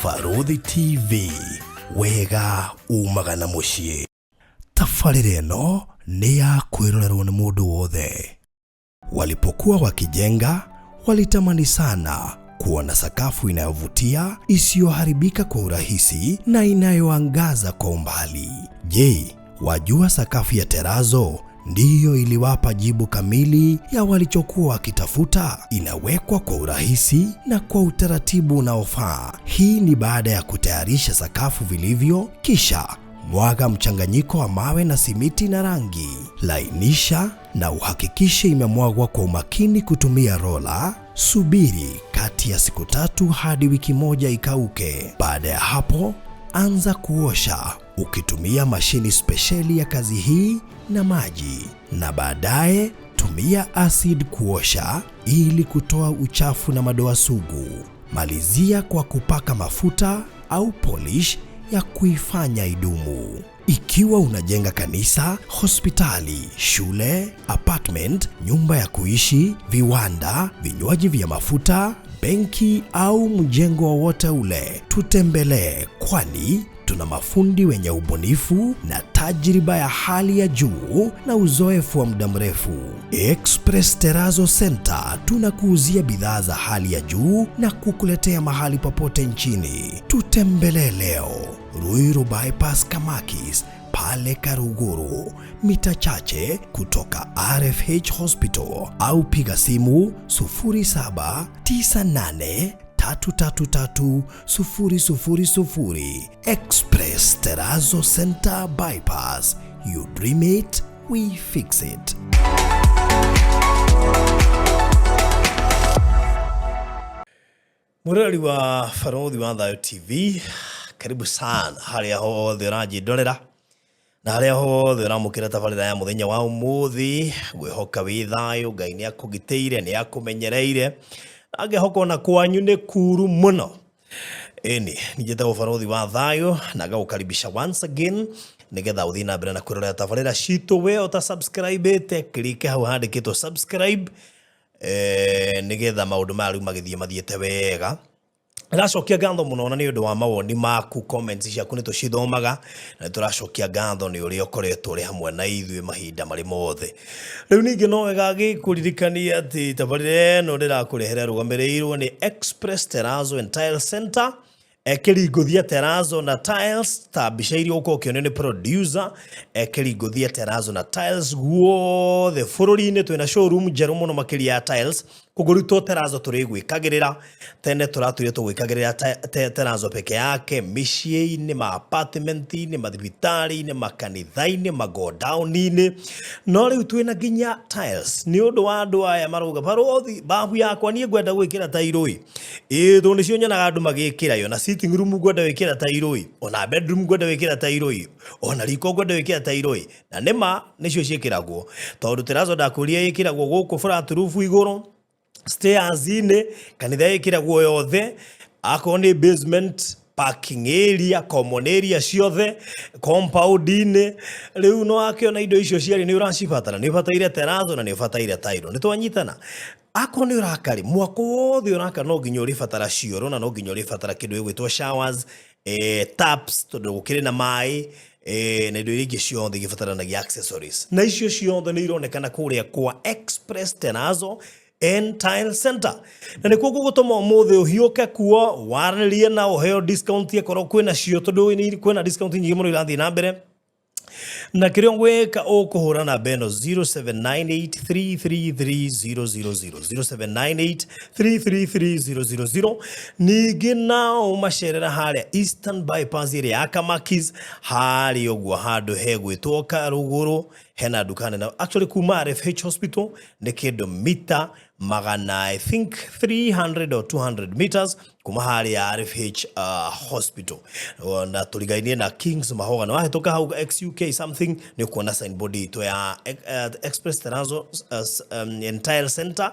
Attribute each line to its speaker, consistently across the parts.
Speaker 1: Farodhi TV, wega umagana muciĩ. Tabarĩra ĩno nĩ ya kwĩrorerwo nĩ mũndũ wothe. Walipokuwa wakijenga, walitamani sana kuona sakafu inayovutia, isiyoharibika kwa urahisi na inayoangaza kwa umbali. Je, wajua sakafu ya terazo ndiyo iliwapa jibu kamili ya walichokuwa wakitafuta? Inawekwa kwa urahisi na kwa utaratibu unaofaa. Hii ni baada ya kutayarisha sakafu vilivyo, kisha mwaga mchanganyiko wa mawe na simiti na rangi. Lainisha na uhakikishe imemwagwa kwa umakini kutumia rola. Subiri kati ya siku 3 hadi wiki 1 ikauke. Baada ya hapo, anza kuosha ukitumia mashini spesheli ya kazi hii na maji, na baadaye tumia acid kuosha ili kutoa uchafu na madoa sugu. Malizia kwa kupaka mafuta au polish ya kuifanya idumu. Ikiwa unajenga kanisa, hospitali, shule, apartment, nyumba ya kuishi, viwanda, vinywaji vya mafuta, benki au mjengo wowote ule, tutembelee, kwani tuna mafundi wenye ubunifu na tajriba ya hali ya juu na uzoefu wa muda mrefu. Express Terazo Center tunakuuzia bidhaa za hali ya juu na kukuletea mahali popote nchini. Tutembelee leo, Ruiru Bypass Kamakis, pale Karuguru, mita chache kutoka RFH Hospital, au piga simu 0798 333 000. Express Terazo Center Bypass. You dream it, we fix it. Murali wa Farodhi wa Thayo TV, karibu sana harĩa hothe ũranjindorera na harĩa hothe ũramũkĩra tabarĩra ya mũthenya wa ũmũthĩ. Ngwĩhoka wĩ thayũ, Ngai nĩ akũgitĩire, nĩ akũmenyereire, angehoka na kwanyu nĩ kuru mũno. Eni nijeta Farodhi wa Thayo na ngagũkaribisha once again nigetha ũthiĩ na mbere na kwĩrorera tabarĩra citũ. We ũta-subscribe te, klike hau handĩkĩtwo subscribe nigetha maũndũ maya rĩu magĩthiĩ mathiĩte wega. Tũracokia ngatho mũno na nĩ ũndũ wa mawoni maku, comments ciaku nĩ tũcithomaga, na tũracokia ngatho nĩ ũrĩa ũkoretwo ũrĩ hamwe na ithuĩ mahinda marĩ mothe. Rĩu ningĩ no wega gĩkũririkania atĩ tabarĩra ĩno ndĩrakũrehera rũgamĩrĩirwo nĩ Express Terazo and Tile Center. Kĩringothia Terazo na Tiles, ta mbica iria ũko ũkĩonio nĩ producer. Kĩringothia Terazo na Tiles guothe bũrũri-inĩ twĩna showroom njerũ mũno makĩria ya tiles. Kũgũrĩtwo Terazo tũrĩ gwĩkagĩrĩra, tene tũratũire tũgwĩkagĩrĩra Terazo peke yake mĩciĩ-inĩ, ma apartment-inĩ, mathibitarĩ-inĩ, makanitha-inĩ, magodown-inĩ. No rĩu twĩna nginya tiles. Nĩ ũndũ wa andũ aya marauga, Farodhi, babu yakwa niĩ ngwenda gwĩkĩra tairũ-ĩ. Tondũ nĩcio nyonaga andũ magĩkĩra yo, na sitting room ngwenda gwĩkĩra tairũ-ĩ, ona bedroom ngwenda gwĩkĩra tairũ-ĩ, ona riko ngwenda gwĩkĩra tairũ-ĩ. Na nĩma nĩcio ciĩkĩragwo, tondũ Terazo ndakũria ĩkĩragwo gũkũ flat roof igũrũ, stairs-inĩ, kanitha ĩkĩragwo yothe, akorwo nĩ basement, parking area, common area ciothe, compound-inĩ. Rĩu no akĩona indo icio ciarĩ nĩ ũracibatara, nĩ ũbataire Terazo na nĩ ũbataire tairũ. Nĩ twanyitana. Ako nĩ ũrakari, mwako wothe ũraka no nginya ũrĩbatara cioro, na no nginya ũrĩbatara kĩndũ gĩgwĩtwo showers, taps, tondũ gũkĩrĩ na maĩ, na indo iria ingĩ ciothe igĩbataranagia accessories. Na icio ciothe nĩ ironekana kũrĩa kwa Express Terazo and Tile Center. Na nĩkuo gũgũtũma ũmũthĩ ũhiũke kuo, waranĩrie na ũheo discount yakorwo kwĩna cio, tondũ kwĩna discount nyingĩ mũno irathiĩ na mbere. Na kĩrĩa ngwĩka ũkũhũra namba ĩno 0798333000, 0798333000. Ningĩ na ũmacerera harĩa Eastern Bypass ĩrĩa ya Kamakis, harĩa ũguo handũ hegwĩtwo Karuguru, hena duka nene. Actually kuma RFH Hospital nĩ kĩndũ mita magana, I think 300 or 200 meters kuma harĩa RFH Hospital. Na tũrigainie na Kings Mahoga, na wahĩtũka hau XUK something nĩ kuona signboard ito ya Express Terazo and Tile Center.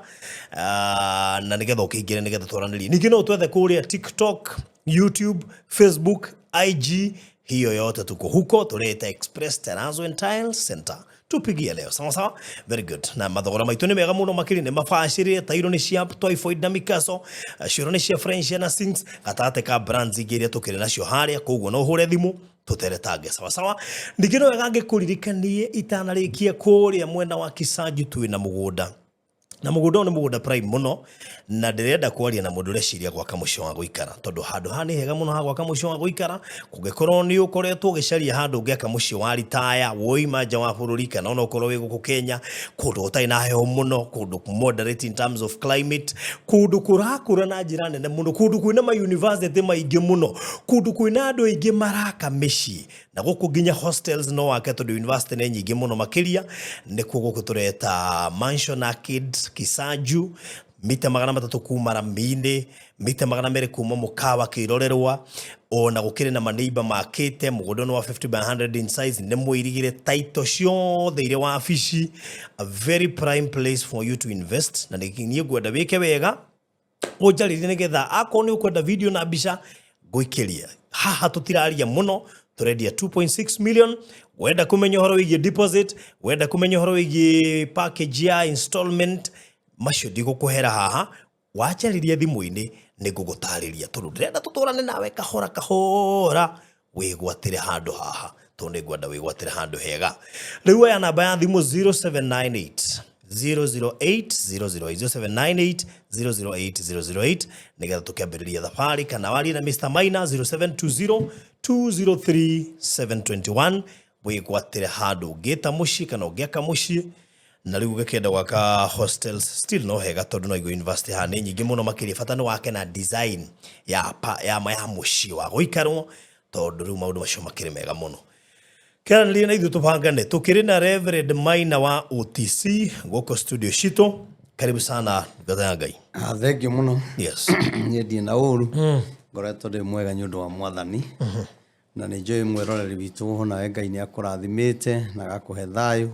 Speaker 1: Na nĩgetha ũkĩingĩre nĩgetha twaranĩrie. Ningĩ no twethe kũrĩa TikTok, YouTube, Facebook, IG, hiyo yote tuko huko, tuleta Express Terazo and Tile Center. tupigie leo sawa. Very good. Na mathogora maitu ni mega muno makiri ni mabaciri tairo ni cia Typhoid na Mikaso, ciro ni cia French na Sinks, gatate ka brands igiria tukiri nacio haria, koguo no hure thimu tuteretange sawa. Ndigino wega ngikuririkanie itanarikia kuria mwenda wa Kisaju twina mugunda. Na mugunda ni mugunda prime muno, na ndirenda kwaria na mundu reciria gwaka mucio wa guikara, tondu handu hani hega muno ha gwaka mucio wa guikara. Kungikorwo ni ukoretwo ugicaria handu ngiaka mucio wa retire woima nja wa bururi kana ona ukorwo wi guku Kenya, kundu utai na heho muno, kundu moderate in terms of climate, kundu kurakura na njira nene muno, kundu kwina ma university maingi muno, kundu kwina andu aingi maraka mici na guku nginya hostels no wake tondu university ni nyingi muno makiria. Nikuo guku tureta Mansion Arcade Kisaju, mita 300 kuma Ramini, mita 200 kuma Mukawa Kirorerwa, ona gukire na maneiba makete mugodono wa 50 by 100 in size ne muirigire title ciothe ire wa afici. A very prime place for you to invest, na niye gwenda wike wega ujarire nigetha akoni ukwenda video na mbica guikiria haha tutiraria muno. Turedia 2.6 million. Wenda kumenya horo wigi deposit, wenda kumenya horo wigi package ya installment, macio ndigukuhera haha, wachariria thimu-ini ningugutariria tondu ndirenda tuturane nawe kahora wigwatire handu haha, tondu ngwenda wigwatire handu hega. Riu ya namba ya thimu 0798 008 008 nigetha tukiambiriria thabari, kana wari na Mr. Maina 0720 203 721 wigwatire handu ngita muci kana ungiaka muci. Na riu gikenda gwaka hostels still no hega tondu no igo university ha ni nyingi muno makiri bata ni wake na design ya muci wa guikarwo, tondu riu maundu macio makiri mega muno. Currently na ithu tupangane tukiri na Reverend Maina wa OTC goko studio shito. Karibu sana gatha Ngai.
Speaker 2: Thank you muno.
Speaker 1: Yes.
Speaker 2: Ni na uru ngoretwo ndi mwega nyundu wa mwathani, na ni joy mwiroreri witu na Ngai ni akurathimite na gakuhe thayu,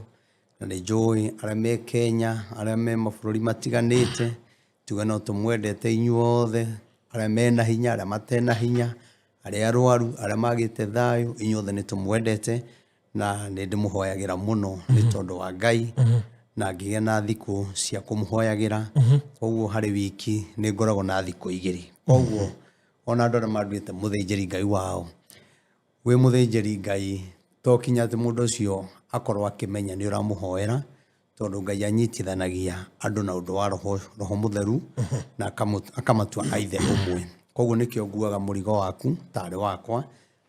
Speaker 2: na ni joy aria me Kenya, aria me mabũrũri matiganite, tuge no tumwendete inyuothe, aria mena hinya, aria matena hinya, aria arwaru, aria magite thayu, inyuothe ni tumwendete na ni ndimuhoyagira muno ni tondu wa Ngai, na ngiye na thiku cia kumuhoyagira. Koguo hari wiki ni ngoragwo na thiku igiri. Koguo ona andũ maruite muthĩnjĩri Ngai wao, we muthĩnjĩri Ngai to kinya ati mundu ucio akorwo akimenya ni uramuhoera, tondu Ngai anyitithanagia andu na undu wa roho mutheru na akamatua aithe umwe. Koguo nikio nguaga murigo waku tari wakwa,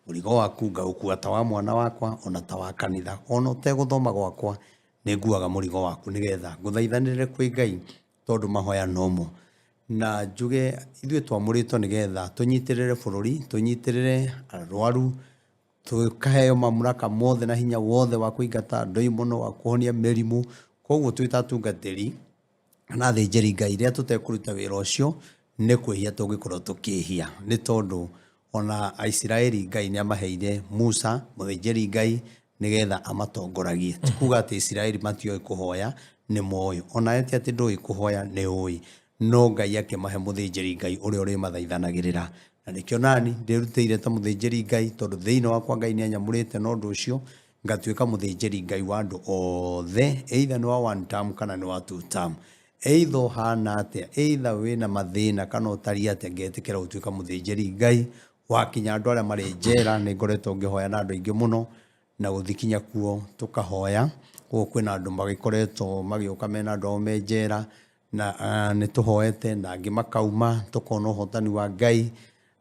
Speaker 2: murigo waku ngaukua ta wa mwana wakwa, ona ta wa kanitha, ona uteguthoma gwakwa ni nguaga murigo waku nigetha nguthaithanire kwi Ngai tondu mahoya nomo. Na njuge ithuĩ twamuritwo nigetha tunyitirire bũrũri, tunyitirire arwaru, tukaheo mamlaka mothe na hinya wothe wa kuingata ndoimono wa kuhonia mĩrimũ. Koguo twita tungatĩri na thĩnjĩri Ngai rĩa tutekuruta wĩra ũcio nĩ kwĩhia tũngĩkorwo tukĩhia, nĩ tondu ona Aisiraeli Ngai nĩ amaheire Musa mũthĩnjĩri Ngai nigetha amatongoragie. Tikuga atĩ Israeli matioi kuhoya, nĩ moyo. Ona eti atĩ ndũĩ kuhoya nĩ ũĩ, no Ngai akĩmahe mũthĩnjĩri Ngai ũrĩa ũrĩmathaithanagĩrĩra. Na nĩkĩo nani ndĩrutĩire ta mũthĩnjĩri Ngai tondu thĩinĩ wakwa Ngai nĩ anyamũrĩte na ũndũ ũcio ngatuĩka mũthĩnjĩri Ngai wa andũ othe, either nĩ wa one term kana nĩ wa two term, either ũhana atĩa, either wĩna mathĩna kana ũtariĩ atĩa, ngetĩkĩra gũtuĩka mũthĩnjĩri Ngai. Wakinya andũ arĩa marĩ njera nĩ ngoretwo ngĩhoya na andũ aingĩ mũno, na guthikinya kuo tukahoya. Koguo kwina andu magikoretwo magioka mena andu ao me njera, na ni tuhoete na angi makauma, tukona uhotani wa Ngai,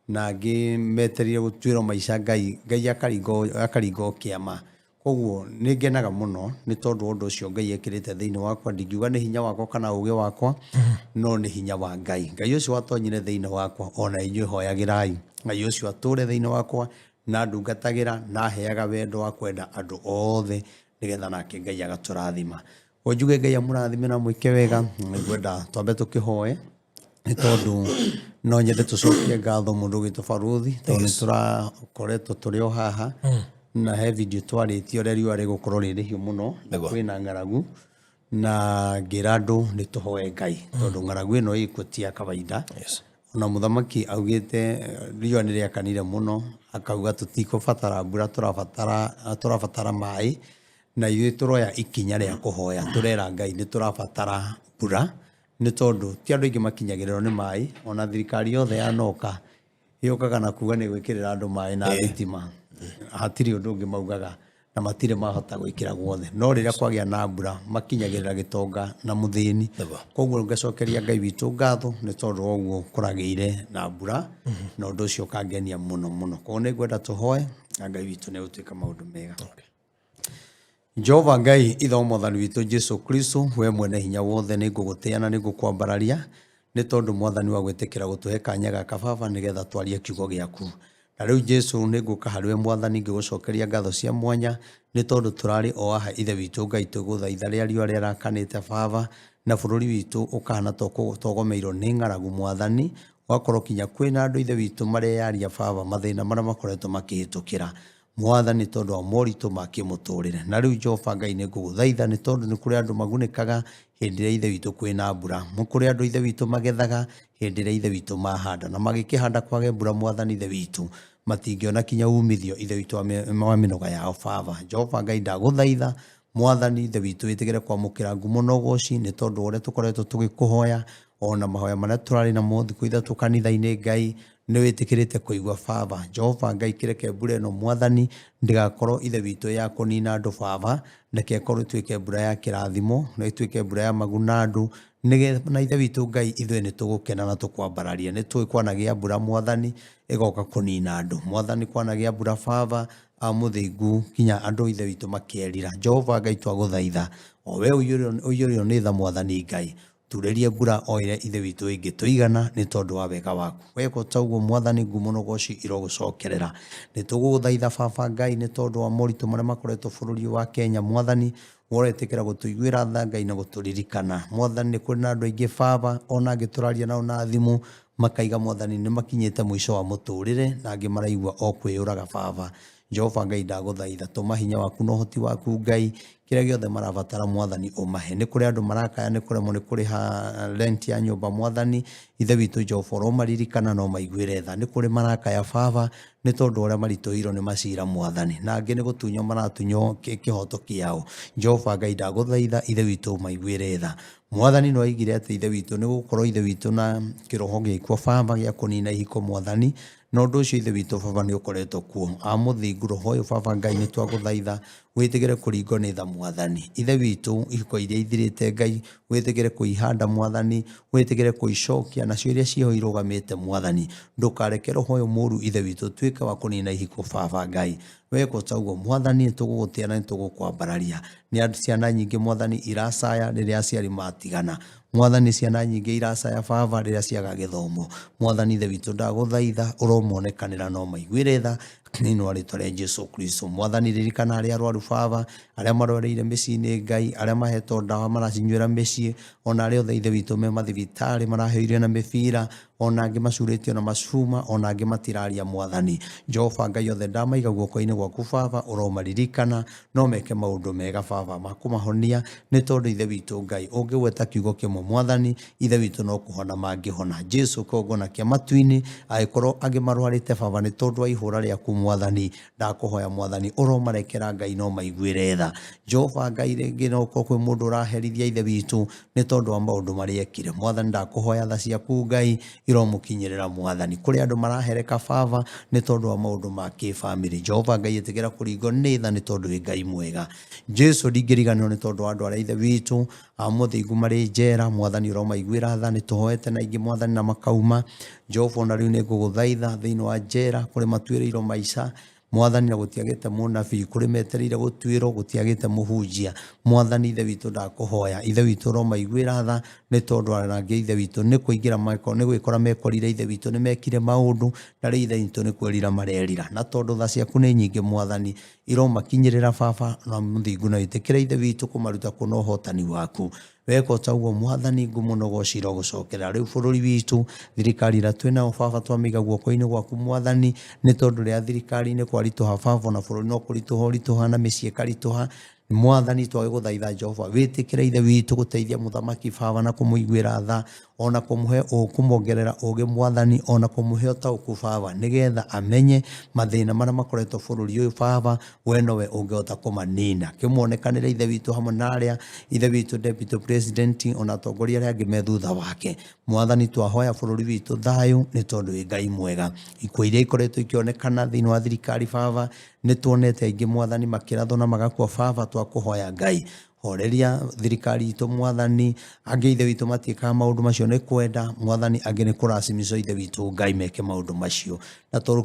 Speaker 2: na angi metereire gutwira maica Ngai akaringo kiama. Koguo ni ngenaga muno ni tondu undu ucio Ngai ekirite thiini wakwa. Ndingiuga ni hinya wakwa kana uge wakwa, no ni hinya wa Ngai. Ngai ucio watonyire thiini wakwa, ona inyuĩ hoyagirai Ngai ucio ature thiini wakwa na ndungatagira na heaga wendo wa kwenda andu othe nigetha nake Ngai agaturathima. Njuge Ngai amurathime na mwike wega. Ngwenda twambe tukihoe ni tondu no nyende tucokie ngatho mundu gitũ Baruthi tondu turakoretwo turi o haha na he video twarĩtio ũrĩa riũa rĩgũkorwo rĩ rĩhiũ mũno na kwĩna ng'aragu, na ngĩra andũ nĩ tũhoe Ngai tondu ng'aragu ĩno ĩkuo ti ya kawaida. Ona muthamaki augĩte riũa nĩ rĩakanire mũno, akauga tũtikũbatara mbura, tũrabatara maĩ, na ithuĩ tũroya ikinya rĩa kũhoya tũrera Ngai nĩ tũrabatara mbura nĩ tondũ ti andũ aingĩ makinyagĩrĩrwo nĩ maĩ ona thirikari yothe yanoka yũkaga na kuga nĩ gwĩkĩrĩra andũ maĩ na thitima hatirĩ ũndũ ũngĩ maugaga na matirĩ mahota gwĩkĩra guothe no rĩrĩa kwagĩa na mbura makinyagĩrĩra gĩtonga na mũthĩni koguo ngacokeria Ngai witũ ngatho nĩ tondũ woguo kũragĩire na mbura na ũndũ ũcio ũkangenia mũno mũno koguo nĩ ngwenda tũhoe na Ngai witũ nĩ gũtuĩka maũndũ mega. Jehova Ngai ithe Mwathani witũ Jesu Kristo we mwene hinya wothe nĩ ngũgũtĩĩa na nĩ ngũkwambararia nĩ tondũ Mwathani wa gwĩtĩkĩra gũtũhe kanya gaka Baba nĩgetha twarie kiugo gĩaku. Na rĩu Jesu nĩ ngũka harĩwe Mwathani ngĩgũcokeria ngatho cia mwanya nĩ tondũ tũrarĩ o aha ithe witũ Ngai tũgũthaitha rĩrĩa riũa rĩarakanĩte Baba na bũrũri witũ ũkahana togomeirwo nĩ ng'aragu Mwathani wakorwo kinya kwĩna andũ ithe witũ mareyaria Baba mathĩna marĩa makoretwo makĩhĩtũkĩra Mwathani tondũ wa moritũ ma kĩmũtũrĩre. Na rĩu Jehova Ngai nĩ ngũgũthaitha nĩ tondũ nĩ kũrĩ andũ magunĩkaga hĩndĩ ĩrĩa ithe witũ kwĩna mbura. Nĩ kũrĩ andũ ithe witũ magethaga hĩndĩ ĩrĩa ithe witũ mahanda na magĩkĩhanda kwage mbura Mwathani ithe witũ matingĩona kinya umithio ithe witũ wa mĩnoga yao Baba. Jehova Ngai ndagũthaitha Mwathani ithe witũ wĩtĩkĩre kwamũkĩra ngumo na ũgooci nĩ tondũ ũrĩa tũkoretwo tũgĩkũhoya ona mahoya marĩa tũrarĩ namo thikũ ithatũ kanitha-inĩ Ngai nĩ wĩtĩkĩrĩte kũigua Baba. Jehova Ngai kĩreke mbura ĩno Mwathani ndĩgakorwo ithe witũ ya kũnina andũ Baba reke ĩkorwo ĩtuĩke mbura ya kĩrathimo na ĩtuĩke mbura ya maguna andũ na ithe witũ Ngai ithuĩ nĩ tũgũkena na tũkwambararia nĩ tũĩ kwanagĩa mbura Mwathani ĩgoka kũnina andũ Mwathani kwanagĩa mbura Baba mũthĩngu kinya andũ ithe witũ makĩerira. Jehova Ngai twagũthaitha o we ũiyũrĩo nĩ tha Mwathani Ngai turĩrie mbura o ĩrĩa ithe witũ ĩngĩtũigana nĩ tondũ wa wega waku. Weka taguo Mwathani ngumo na ũgooci irogũcokerera. Nĩ tũgũgũthaitha Baba Ngai nĩ tondũ wa moritũ marĩa makoretwo bũrũri wa Kenya Mwathani woretĩkĩra gũtũiguĩra tha Ngai na gũtũririkana. Mwathani nĩ kũrĩ na andũ aingĩ Baba ona angĩtũraria nao na thimũ makaiga Mwathani nĩ makinyĩte mũico wa mũtũrĩre na angĩ maraigua o kwĩyũraga Baba. Jehova Ngai ndagũthaitha tũma hinya waku na ũhoti waku Ngai kĩrĩa gĩothe marabatara Mwathani ũmahe. Nĩ kũrĩ andũ marakaya nĩ kũremwo nĩ kũrĩha rent ya nyũmba Mwathani ithe witũ Jehova ũromaririkana no maiguĩre tha. Nĩ kũrĩ marakaya Baba nĩ tondũ ũrĩa maritũhĩirwo nĩ macira Mwathani na angĩ nĩ gũtunywo maratunywo kĩhoto kĩao. Jehova Ngai ndagũthaitha ithe witũ maiguĩre tha. Mwathani nĩ oigire atĩ ithe witũ nĩ gũkorwo ithe witũ na kĩroho gĩkwo Baba gĩa kũnina ihiko Mwathani na ũndũ ũcio ithe witũ Baba nĩ ũkoretwo kuo. Mũthingu roho ũyũ Baba Ngai nĩ twagũthaitha wĩtĩkĩre kũringwo nĩ tha Mwathani. Ithe witũ ihiko iria ithirĩte Ngai wĩtĩkĩre kũihanda Mwathani wĩtĩkĩre kũicokia nacio iria ciho irũgamĩte Mwathani. Ndũkareke roho ũyũ mũũru ithe witũ tuĩke wa kũnina ihiko Baba Ngai. Weka taguo Mwathani tũgũgũtĩĩa na tũgũkwambararia. Nĩ andũ ciana nyingĩ Mwathani iracaya rĩrĩa aciari matigana. Mwathani ciana nyingĩ iracaya Baba rĩrĩa ciaga gĩthomo. Mwathani ithe witũ ndagũthaitha ũromonekanĩra no maiguĩre tha thĩinĩ wa rĩĩtwa rĩa Jesu Kristo. Mwathani ririkana arĩa arwaru Baba arĩa marwareire mĩciĩ-inĩ Ngai arĩa mahetwo ndawa maracinyuĩra mĩciĩ ona arĩa othe ithe witũ me mathibitarĩ marahĩirio na mĩbira ona angĩ macurĩtio na macuma ona angĩ matiraria Mwathani. Jehova Ngai othe ndamaiga guoko-inĩ gwaku Baba ũromaririkana no meke maũndũ mega Baba ma kũmahonia nĩ tondũ ithe witũ Ngai ũngĩgweta kiugo kĩmwe Mwathani ithe witũ no kũhona mangĩhona. Jesu kongona kĩa matu-inĩ agĩkorwo angĩ marwarĩte Baba nĩ tondũ wa ihũra rĩaku Mwathani ndakũhoya Mwathani ũromarekera Ngai no maiguĩre tha. Jehova Ngai rĩngĩ no gũkorwo kwĩ mũndũ ũraherithia ithe witũ nĩ tondũ wa maũndũ marĩa ekire. Mwathani ndakũhoya tha ciaku Ngai iromũkinyĩrĩra Mwathani. Kũrĩ andũ marahereka Baba nĩ tondũ wa maũndũ ma kĩbamĩrĩ. Jehova Ngai ĩtĩkĩra kũringwo nĩ tha nĩ tondũ wĩ Ngai mwega. Jesu ndingĩriganĩrwo nĩ tondũ wa andũ arĩa ithe witũ mũthĩngu marĩ njera Mwathani ũromaiguĩra tha. Nĩ tũhoete na aingĩ Mwathani na makauma. Jehova ona rĩu nĩ ngũgũthaitha thĩinĩ wa njera kũrĩ matuĩrĩirwo maica Mwathani na gũtiagĩte mũnabii kũrĩ metereire gũtuĩrwo gũtiagĩte mũhunjia. Mwathani ithe witũ ndakũhoya ithe witũ ũromaiguĩra tha nĩ tondũ arangĩ ithe witũ nĩ kũingĩra nĩ gwĩkora mekorire ithe witũ nĩ mekire maũndũ na rĩu ithe witũ nĩ kwĩrira marerira na tondũ tha ciaku nĩ nyingĩ Mwathani iromakinyĩrĩra Baba na mũthingu na wĩtĩkĩre ithe witũ kũmaruta kuona ũhotani waku. Weka taguo Mwathani ngumo na ũgooci irogũcokerera. Rĩu bũrũri witũ thirikari ĩrĩa twĩnayo Baba twamĩiga guoko-inĩ gwaku Mwathani nĩ tondũ rĩa thirikari-inĩ kwaritũha Baba na bũrũri no kũritũha ũritũha na mĩciĩ ĩkaritũha mwathani twage guthaitha Jehova witikire ithe witu guteithia muthamaki baba na kumuiguira tha ona kumuhe kumongerera uge mwathani ona kumuhe utauku baba nigetha amenye mathina maria makoretwo bururi uyu baba we nowe ungehota kumanina kimuonekanire ithe witu hamwe na aria ithe witu deputy president ona atongoria aria angi me thutha wake mwathani twahoya bururi witu thayu ni tondu wi Ngai mwega ikuo iria ikoretwo ikionekana thiini wa thirikari baba ni tuonete aingi mwathani makirathwo na magakua baba twakuhoya Ngai horeria thirikari itu mwathani angi ithe witu matiika maundu macio ni kwenda mwathani angi ni kuracimico ithe witu Ngai meke maundu macio na toru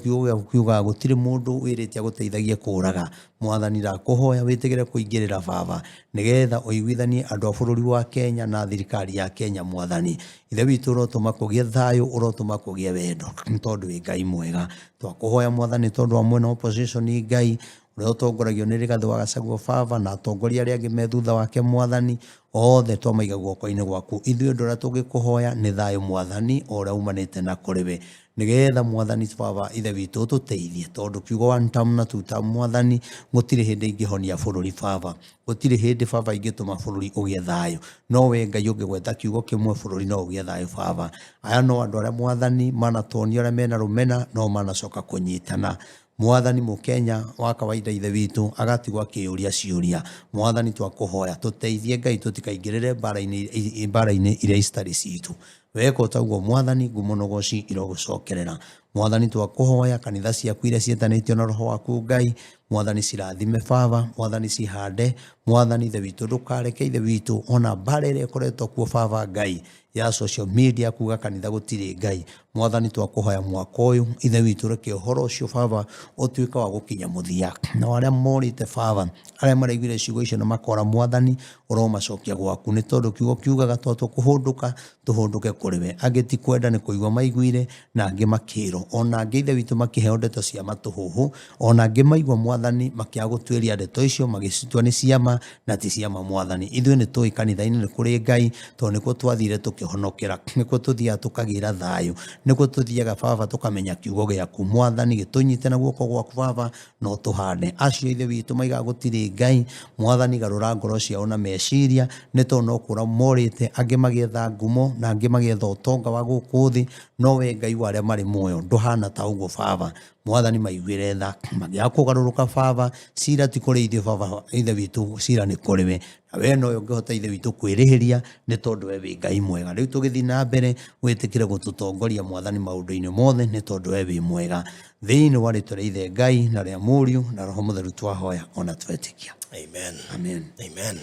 Speaker 2: kiuga gutiri mundu wiritia guteithagia kuraga mwathani ndakuhoya witigire kuingirira baba nigetha uiguithanie andu a bururi wa Kenya na thirikari ya Kenya mwathani ithe witu urotuma kugie thayu urotuma kugie wendo tondu wi Ngai mwega twakuhoya mwathani tondu wa mwena opposition ni Ngai uria utongoragio ni Rigathi wa Gachagua baba na atongoria aria angi me thutha wake mwathani othe twamaiga guoko-ini gwaku ithuĩ ũndũ ũrĩa tũngĩkũhoya nĩ thayũ mwathani o ũrĩa umanĩte na kũrĩ we nigetha mwathani baba ithe witũ ũtũteithie tondũ kiugo one term na two term mwathani gũtirĩ hĩndĩ ingĩhonia bũrũri baba gũtirĩ hĩndĩ baba ingĩtũma bũrũri ũgĩe thayũ no we Ngai ũngĩgweta kiugo kĩmwe bũrũri no ũgĩe thayũ baba aya no andũ arĩa mwathani manatuonia arĩa mena rũmena no manacoka kũnyitana mwathani mukenya wa kawaida ithe witu agatigwa kiuria ciuria mwathani twakuhoya tuteithie Ngai tutikaingirire bara-ini iria istari citu weko taguo mwathani ngumunogoci irogucokerera mwathani twakuhoya kanitha ciaku iria cietanĩtio na roho waku Ngai mwathani cirathime baba mwathani cihande mwathani ithe witu ndukareke ithe witu ona bara iria ikoretwo kuo baba Ngai ya social media kuga kanitha gutiri Ngai mwathani twakuhoya mwaka uyu ithe witu reke uhoro ucio baba utuika wa gukinya muthia na aria morite baba aria maraiguire ciugo icio na makora mwathani uromacokia gwaku ni tondu kiugo kiugaga tukuhunduka tuhunduke kuri we angiti kwenda ni kuigwa maiguire na angi makiro ona angi ithe witu makiheo ndeto cia matuhuhu ona angi maigwa mwathani makiagutwiria ndeto icio magicitua ni ciama na ti ciama mwathani ithuĩ ni tui kanitha-ini ni kuri Ngai tondu nikuo twathire tukihonokera nikuo tuthiaga tukagira thayu nikuo tuthiaga baba tukamenya kiugo giaku mwathani gitunyite na guoko gwaku baba no tuhande acio ithe witu maiga gutiri Ngai mwathani garura ngoro ciao na meciria ni tondu no kura morite angi magietha ngumo na angi magietha utonga wa guku thi no we Ngai wa aria mari muoyo nduhana ta uguo baba mwathani maiguire tha magiaga kugaruruka baba cira ti kuri ithuĩ baba ithe witu cira ni kuri we na we no ũngĩhota ithe witu kwĩrĩhĩria nĩ tondũ we wĩ Ngai mwega rĩu tũgĩthiĩ na mbere wĩtĩkĩre gũtũtongoria mwathani maũndũ-inĩ mothe nĩ tondũ we wĩ mwega thĩinĩ wa rĩtwa rĩa ithe Ngai na rĩa Mũriũ na Roho Mũtheru twahoya ona twetĩkia
Speaker 1: amen
Speaker 2: amen
Speaker 1: amen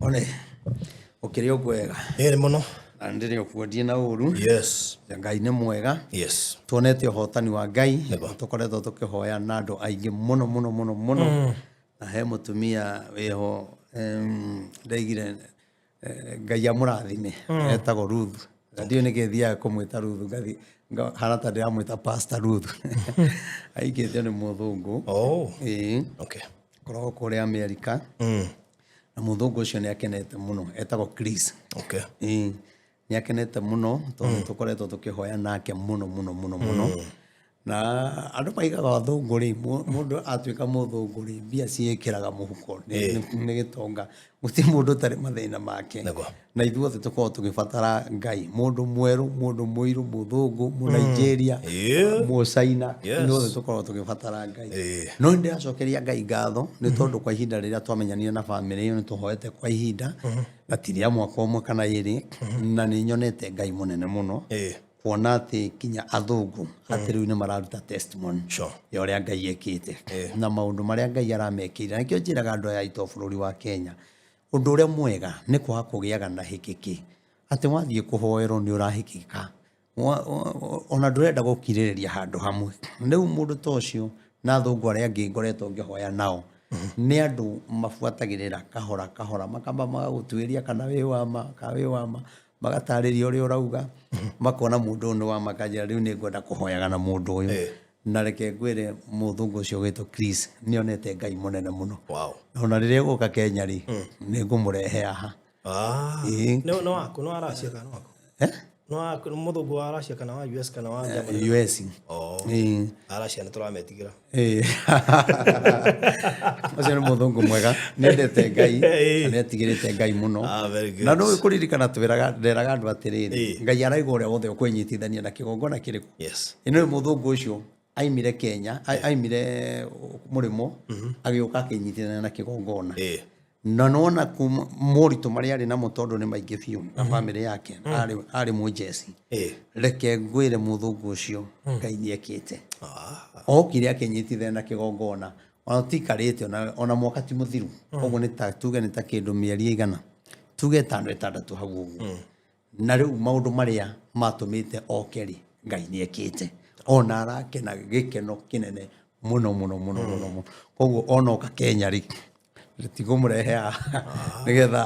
Speaker 2: one ũkĩrĩ ũkwega
Speaker 1: ĩrĩ mũno
Speaker 2: na ndĩrĩ ũkuondie na ũru
Speaker 1: yes
Speaker 2: Ngai nĩ mwega
Speaker 1: yes
Speaker 2: tuonete ũhotani wa Ngai tũkoretwo tũkĩhoya na andũ aingĩ mũno mũno mũno mũno na he mũtumia wĩho ndaigire Ngai amũrathime etagwo Ruth ndiũ nĩkĩ thiaga kũmwĩta Ruth ngathi hana ta ndĩramwĩta Pastor Ruth aikĩtio nĩ mũthũngũ
Speaker 1: okay
Speaker 2: koragwo kũrĩa Amerika na mũthũngũ ũcio nĩ akenete mũno etagwo Chris
Speaker 1: okay
Speaker 2: nĩ akenete mũno tondũ tũkoretwo tũkĩhoya nake mũno mũno mũno mũno na andũ maigaga athũngũ-rĩ mũndũ atuĩka mũthũngũ-rĩ mbia ciĩkĩraga mũhuko nĩ gĩtonga gũtirĩ mũndũ ũtarĩ mathĩna make na ithuothe tũkoragwo tũgĩbatara Ngai mũndũ mwerũ mũndũ mũirũ mũthũngũ mũnaijeria mũcaina ithuothe tũkoragwo tũgĩbatara Ngai no nĩndĩracokeria Ngai ngatho nĩ tondũ kwa ihinda rĩrĩa twamenyanire na bamĩrĩ ĩyo nĩ tũhoete kwa ihinda na ti rĩa mwaka ũmwe kana ĩrĩ na nĩ nyonete Ngai mũnene mũno kuona atĩ kinya athũngũ atĩ rĩu nĩ mararuta testimony ya ũrĩa Ngai ekĩte na maũndũ marĩa Ngai aramekĩire nakĩo njĩraga andũ aya aitũ bũrũri wa Kenya ũndũ ũrĩa mwega nĩ kwaga kũgĩaga na hĩkĩkĩ atĩ wathiĩ kũhoerwo nĩ ũrahĩkĩka ona ndũrenda gũkirĩrĩria handũ hamwe rĩu mũndũ ta ũcio na athũngũ arĩa angĩ ngoretwo ngĩhoya nao nĩ andũ mabuatagĩrĩra kahora kahora makamba magagũtuĩria kana wĩ wama magatarĩria ũrĩa ũrauga makona mũndũ nĩ wa makanjĩra rĩu nĩ ngwenda kũhoyaga na mũndũ ũyũ na reke ngwĩre mũthũngũ ũcio wĩtwo Chris nĩonete Ngai mũnene mũno ona rĩrĩa gũka Kenya rĩ nĩ ngũmũrehe aha
Speaker 1: nĩ waku nĩ waracia kana waku No muthungu wa Russia kana wa US kana wa Germany.
Speaker 2: US.
Speaker 1: Russia nä tå rametigä
Speaker 2: Acio nä må thå ngå mwega nä endete Ngai nä atigä rä te Ngai må no na no kå ririkana nderaga andå atä rä rä Ngai araigua å rä a wothe å kwä nyitithania na kä gongona kä rä kå ä må thå ngå å cio aimire Kenya aimire må rä mo agä å ka akä nyitithania na kä gongona na nona moritå marä arä namo tondå nä maingä biå na bamĩrĩ yake arä må njeci reke ngwä re må thå ngå å cio Ngai nä ekä te okire akä nyitithania na kä gongona ona tikarä te ona mwaka ti må thiru koguo nä ta tuge nä ta kä ndå mä eri igana tuge tano ĩtandatũ hau ũguo na rĩu maũndũ marĩa matũmĩte oke rĩ Ngai nĩ ekĩte ona arakena gĩkeno kĩnene mũno koguo ona oka Kenya rĩ tigũmũrehe nĩgetha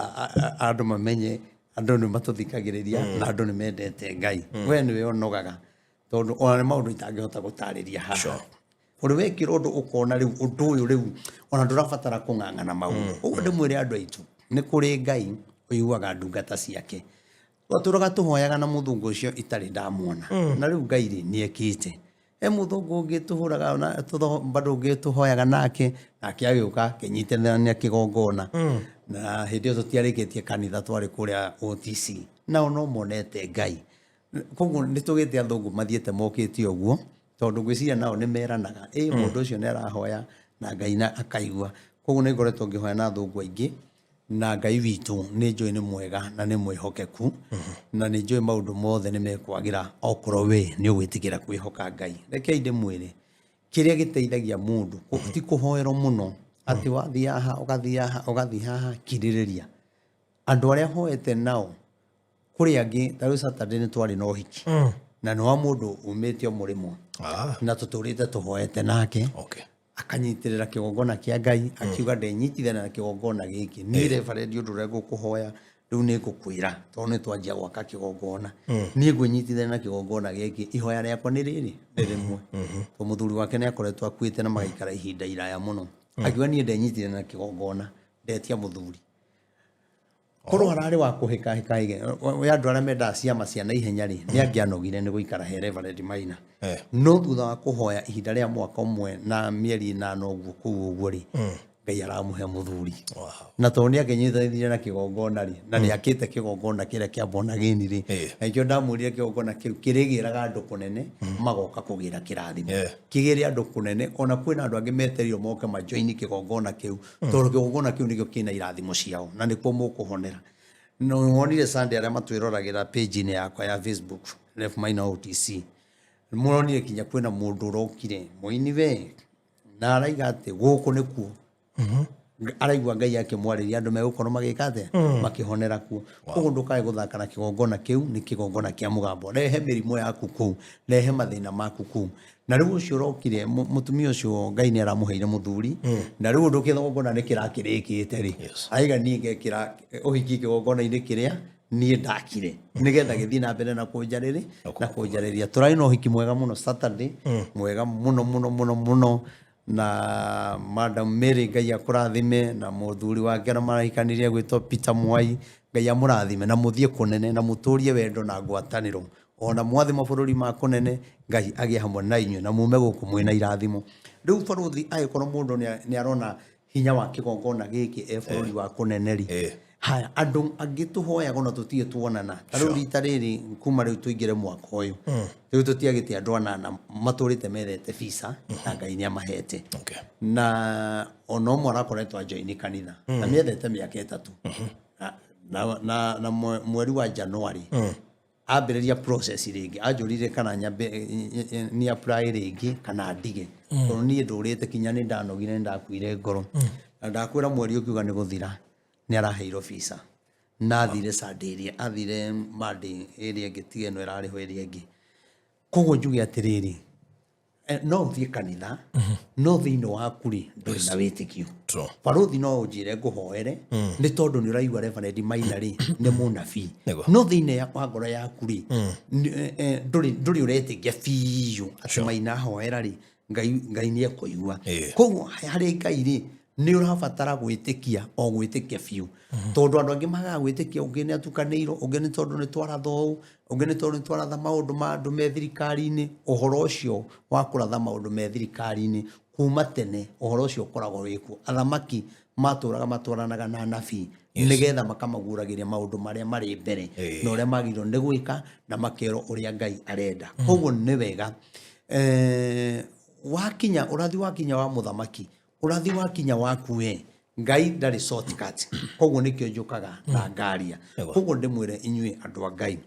Speaker 2: andũ mamenye andũ nĩ matũthikagĩrĩria na andũ nĩ mendete Ngai we nĩwe onogaga tondũ ona nĩ maũndũ itangĩhota gũtarĩria haha ũrĩ wekĩra ũndũ ũkona rĩu ũndũ ũyũ rĩu ona ndũrabatara kũng'ang'ana maũndũ ũguo ndĩmwĩre andũ aitũ nĩ kũrĩ Ngai ũiguaga ndungata ciake twatũraga tũhoyaga na mũthũngũ ũcio itarĩ ndamuona na rĩu Ngai rĩ nĩ ekĩte mũthũngũ ũngĩ tũhũraga na bado ũngĩ tũhoyaga nake agĩũka akĩnyitithania kĩgongona na hĩndĩ ĩyo tũtiarĩkĩtie kanitha twarĩ kũrĩa OTC nao no monete Ngai koguo nĩ tũgĩte athũngũ mathiĩte mokĩte ũguo tondũ ngwĩciria nao nĩ meranaga mũndũ ũcio nĩ arahoya na Ngai na akaigua koguo nĩ ngoretwo ngĩhoya na athũngũ aingĩ na Ngai witũ nĩ njũĩ nĩ mwega na nĩ mwĩhokeku na nĩ njũĩ maũndũ mothe nĩ mekwagĩra okorwo we nĩ ũgwĩtĩkĩra kwĩhoka Ngai rekei ndĩmwĩre kĩrĩa gĩteithagia mũndũ ti kũhoerwo mũno atĩ wathiĩ haha ũgathiĩ haha kirĩrĩria andũ arĩa hoete nao kũrĩ angĩ ta rĩu Saturday nĩ twarĩ na ũhiki na nĩ wa mũndũ umĩte o mũrĩmo na tũtũrĩte tũhoete nake akanyitĩrĩra kĩgongona kĩa Ngai akiuga ndenyitithania na kĩgongona gĩkĩ niĩ reverend ũndũ ũrĩa ngũkũhoya rĩu nĩ ngũkwĩra tondũ nĩ twanjia gwaka kĩgongona niĩ ngwĩnyitithania na kĩgongona gĩkĩ ihoya rĩakwa nĩ rĩrĩ nĩ rĩmwe tondũ mũthuri wake nĩ akoretwo akuĩte na magaikara ihinda iraya mũno akiuga niĩ ndenyitithania na kĩgongona ndetia mũthuri korwo hararĩ wa kũhĩkahĩka we andũ arĩa mendaga ciama cia naihenya rĩ nĩ angĩanogire nĩ gũikara he Reverend Maina no thutha wa kũhoya ihinda rĩa mwaka ũmwe na mĩeri 8 ũguo kũu ũguo rĩ Ngai aramũhe mũthuri na tondũ nĩ akĩnyitithanirie na kĩgongona rĩ na nĩ akĩte kĩgongona kĩrĩa kĩa Bonageni rĩ na ikĩo ndamwĩrire kĩgongona kĩu kĩrĩgĩraga andũ kũnene magoka kũgĩra kĩrathimo kĩgĩre andũ kũnene ona kwĩna andũ angĩ meterio moke majoini kĩgongona kĩu tondũ kĩgongona kĩu nĩkĩo kĩna irathimo ciao na nĩkuo mũkũhonera no wonire Sunday arĩa matwĩroragĩra page-inĩ yakwa ya Facebook Rev Maina OTC mũronire kinya kwĩna mũndũ ũrokire mũini we na araiga atĩ gũkũ nĩkuo araigua Ngai akĩmwarĩria andũ megũkorwo magĩka atĩa makĩhonera kuo koguo ndũkae gũthaka na kĩgongona kĩu nĩ kĩgongona kĩa mũgambo rehe mĩrimũ yaku kũu rehe mathĩna maku kũu na rĩu ũcio ũrokire mũtumia ũcio Ngai nĩ aramũheire mũthuri na rĩu ũndũ kĩgongona nĩ kĩrakĩrĩkĩte rĩ aiga niĩ ngekĩra ũhiki kĩgongona-inĩ kĩrĩa niĩ ndakire nĩgetha gĩthiĩ na mbere na kũnjarĩria tũrarĩ na ũhiki mwega mũno Saturday mwega mũno na Madam Mary Ngai akũrathime na mũthuri wake na marahikanirie gwĩtwo Peter Mwai Ngai amũrathime na mũthiĩ kũnene na mũtũrie wendo na ngwatanĩro ona mwathi mabũrũri ma kũnene Ngai agĩe hamwe na inyuĩ na mume gũkũ mwĩna irathimo rĩu barothi agĩkorwo mũndũ nĩ arona hinya wa kĩgongona gĩkĩ bũrũri wa kũnene rĩ haya andũ angĩ tũhoyaga ona tũtige tuonana ta rĩu rita rĩrĩ kuma rĩu tũingĩre mwaka ũyũ rĩu tũtiagĩte andũ anana matũrĩte methete visa na Ngai nĩ amahete na ona ũmwe arakoretwo ajoini kanitha na mĩethete mĩaka 3 na mweri wa Januari ambĩrĩria process rĩngĩ anjũrire kana nyambe ni apply rĩngĩ kana ndige tondũ niĩ ndũrĩte kinya nĩ ndanogire ndakuire ngoro na ndakwĩra mweri ũkiuga nĩ gũthira nĩ araheirwo visa na athire Sunday ĩrĩa athire Monday ĩrĩa ĩngĩ tiga ĩno ĩrarĩho ĩrĩa ĩngĩ koguo njuge atĩrĩrĩ no ũthiĩ kanitha no thĩinĩ waku rĩ ndũrĩ na wĩtĩkio barothi no ũnjĩre ngũhoere nĩ tondũ nĩ ũraigua Reverend Maina rĩ nĩ mũnabii no thĩinĩ wa ngoro yaku rĩ ndũrĩ ũretĩkia biũ atĩ Maina ahoera rĩ Ngai nĩ ekũigua koguo harĩ Ngai rĩ nĩ ũrabatara gwĩtĩkia o gwĩtĩkia biũ tondũ andũ angĩ magaga gwĩtĩkia ũngĩ nĩ atukanĩirwo ũngĩ nĩ tondũ nĩ twaratha ũũ ũngĩ nĩ tondũ nĩ twaratha maũndũ ma andũ me thirikari-inĩ ũhoro ũcio wa kũratha maũndũ me thirikari-inĩ kuma tene ũhoro ũcio ũkoragwo wĩkuo athamaki matũraga matwaranaga na anabii nĩgetha makamaguragĩria maũndũ marĩa marĩ mbere na ũrĩa magĩrĩirwo nĩ gwĩka na makerwo ũrĩa Ngai arenda koguo nĩ wega wakinya ũrathi wakinya wa mũthamaki ũrathi wakinya waku we Ngai ndarĩ shortcut koguo nĩkĩo njũkaga na ngaria koguo ndĩmwĩre inyuĩ andũ a Ngai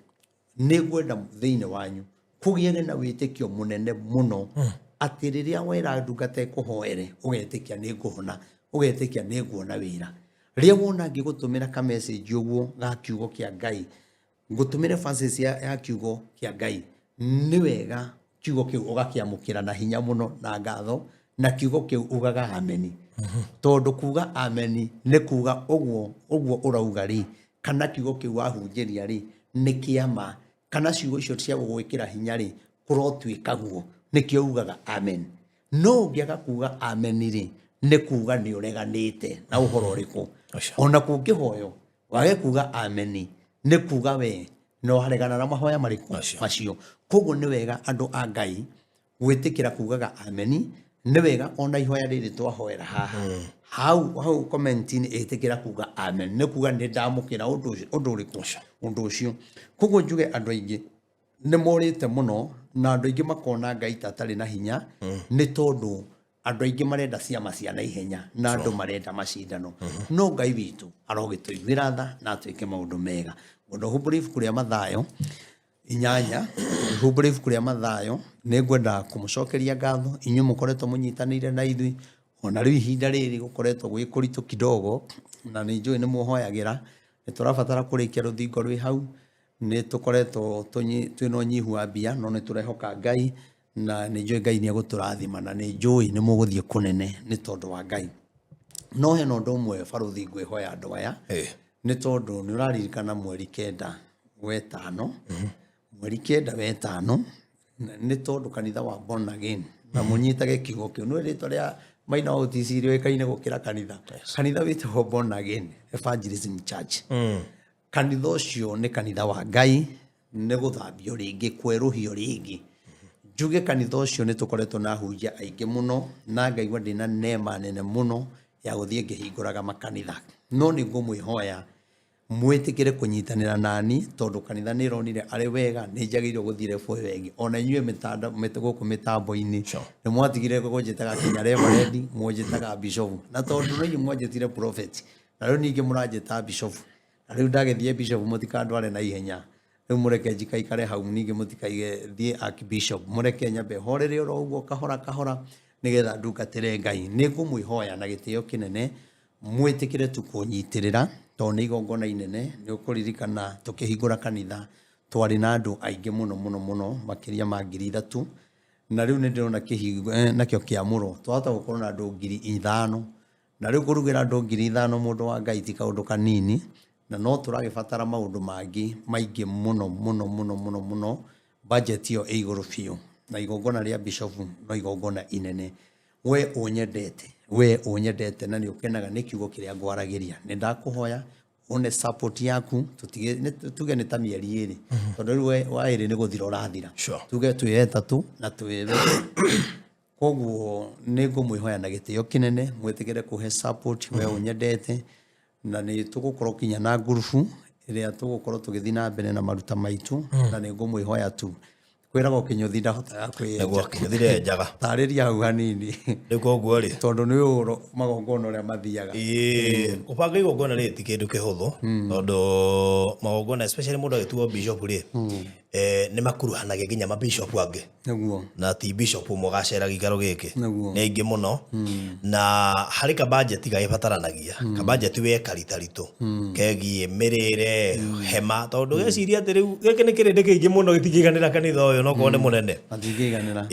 Speaker 2: nĩ ngwenda thĩinĩ wanyu kũgĩe na wĩtĩkio mũnene mũno atĩ rĩrĩa wera ndungata ĩkũhoere ũgetĩkia nĩ ngũhona ũgetĩkia nĩ nguona wĩra rĩrĩa wona ngĩgũtũmĩra ka message ũguo ga kiugo kĩa Ngai ngũtũmĩre verses ya kiugo kĩa Ngai nĩ wega kiugo kĩu ũgakĩamũkĩra na hinya mũno na ngatho na kiugo kĩu ugaga ameni tondũ kuga ameni nĩ kuga ũguo ũrauga rĩ kana kiugo kĩu wahunjĩria rĩ nĩ kĩama kana ciugo icio cia gũgwĩkĩra hinya rĩ kũrotwĩka guo nĩkĩo ugaga amen no ũngĩaga kuga ameni rĩ nĩ kuga nĩ ũreganĩte na ũhoro ũrĩkũ ona kũngĩhoyo wage kuga ameni nĩ kuga we no haregana na mahoya marĩkũ macio koguo nĩ wega andũ a Ngai gwĩtĩkĩra kugaga ameni nĩ wega ona ihoya rĩrĩ twahoera haha hau comment-inĩ ĩtĩkĩra kuga amen nĩ kuga nĩ ndamũkĩra ũndũ ũrĩkũ ũndũ ũcio koguo njuge andũ aingĩ nĩ morĩte mũno na andũ aingĩ makona Ngai tatarĩ na hinya nĩ tondũ andũ aingĩ marenda ciama cia na ihenya na andũ marenda macindano no Ngai witũ arogĩtũiguĩra tha na atwĩke maũndũ mega mũndũ humbũra ibuku rĩa Mathayo 8 humbũra ibuku rĩa Mathayo nĩ ngwenda kũmũcokeria ngatho inyuĩ mũkoretwo mũnyitanĩire na ithuĩ ona rĩu ihinda rĩrĩ gũkoretwo gwĩ kũritũ kidogo na nĩ njũĩ nĩ muohoyagĩra nĩ tũrabatara kũrĩkia rũthingo rwĩ hau nĩ tũkoretwo twĩna ũnyihu wa mbia no nĩ tũrehoka Ngai na nĩ njũĩ Ngai nĩ egũtũrathima na nĩ njũĩ nĩ mũgũthiĩ kũnene nĩ tondũ wa Ngai no hena ũndũ ũmwe barũthi ngwĩhoya andũ aya nĩ tondũ nĩ ũraririkana mweri 9 wetano mweri 9 wetano nĩ tondũ kanitha wa born again na mũnyitage kiugo kĩu nĩ rĩtwa rĩa Maina OTC rĩoĩkaine gũkĩra kanitha kanitha wĩtagwo born again evangelism church kanitha ũcio nĩ kanitha wa Ngai nĩ gũthambio rĩngĩ kwerũhio rĩngĩ njuge kanitha ũcio nĩ tũkoretwo na hunjia aingĩ mũno na ngaigua ndĩna neema nene mũno ya gũthiĩ ngĩhingũraga makanitha no nĩ ngũmwĩhoya mwĩtĩkĩre kũnyitanĩra nani tondũ kanitha nĩ ronire arĩ wega nĩ njagĩrĩirwo gũthiĩ rebu wengi ona inyuĩ gũkũ mĩtambo-inĩ nĩ mwatigire gũnjĩtaga Kenya Reverend mwanjĩtaga Bishop na tondũ nĩ mwanjĩtire prophet na rĩu ningĩ mũranjĩta Bishop na rĩu ndagĩthiĩ Bishop mũtikandware na ihenya rĩu mũreke njikaikare hau ningĩ mũtikaige thiĩ Archbishop mũreke nyambe horere oro ũguo kahora kahora nĩgetha ndungatĩre Ngai nĩ ngũmwĩhoya na gĩtĩo kĩnene mwĩtĩkĩre tu kũnyitĩrĩra tondũ nĩ igongona inene nĩ ũkũririkana tũkĩhingũra kanitha twarĩ na andũ aingĩ mũno makĩria ma 3,000 na rĩu nĩ ndĩrona nakĩo kĩamũro twahota gũkorwo na andũ 5,000 na rĩu kũrugĩra andũ 5,000 mũndũ wa Ngai ti kaũndũ kanini na no tũragĩbatara maũndũ mangĩ maingĩ mũno budget ĩyo ĩ igũrũ biũ na igongona rĩa Bishop no igongona inene we ũnyendete na nĩ ũkenaga nĩ kiugo kĩrĩa ngwaragĩria nĩ ndakũhoya one support yaku tuge nĩ ta mĩeri 2 tondũ rĩu wa 2 nĩ gũthira ũrathira tuge twĩ 3 na twĩ koguo nĩ ngũmwĩhoya na gĩtĩo kĩnene mwĩtĩkĩre kũhe support we ũnyendete na nĩ tũgũkorwo kinya na ngurubu ĩrĩa tũgũkorwo tũgĩthiĩ na mbere na maruta maitũ na nĩ ngũmwĩhoya tu kwĩragwo kĩnyũthi ndahotaga
Speaker 1: kwĩyenja njaga
Speaker 2: tarĩria hau hanini
Speaker 1: rĩu koguo rĩ
Speaker 2: tondũ nĩ ũhoro magongona ũrĩa mathiaga
Speaker 1: gũbanga igongona rĩ ti kĩndũ kĩhũthũ tondũ magongona especially mũndũ agĩtuo Bishop rĩ nĩ makuruhanagia nginya mabishop angĩ na ti bishop ũmwe gacera gĩikaro gĩkĩ nĩ aingĩ mũno na harĩ ka budget gagĩbataranagia ka budget we karitaritũ kegiĩ mĩrĩre hema tondũ gĩciria atĩ rĩu gĩkĩ nĩ kĩrĩndĩ kĩingĩ mũno gĩtingĩiganĩra kanitha ũyũ no ko ne munene
Speaker 2: Matingiganira.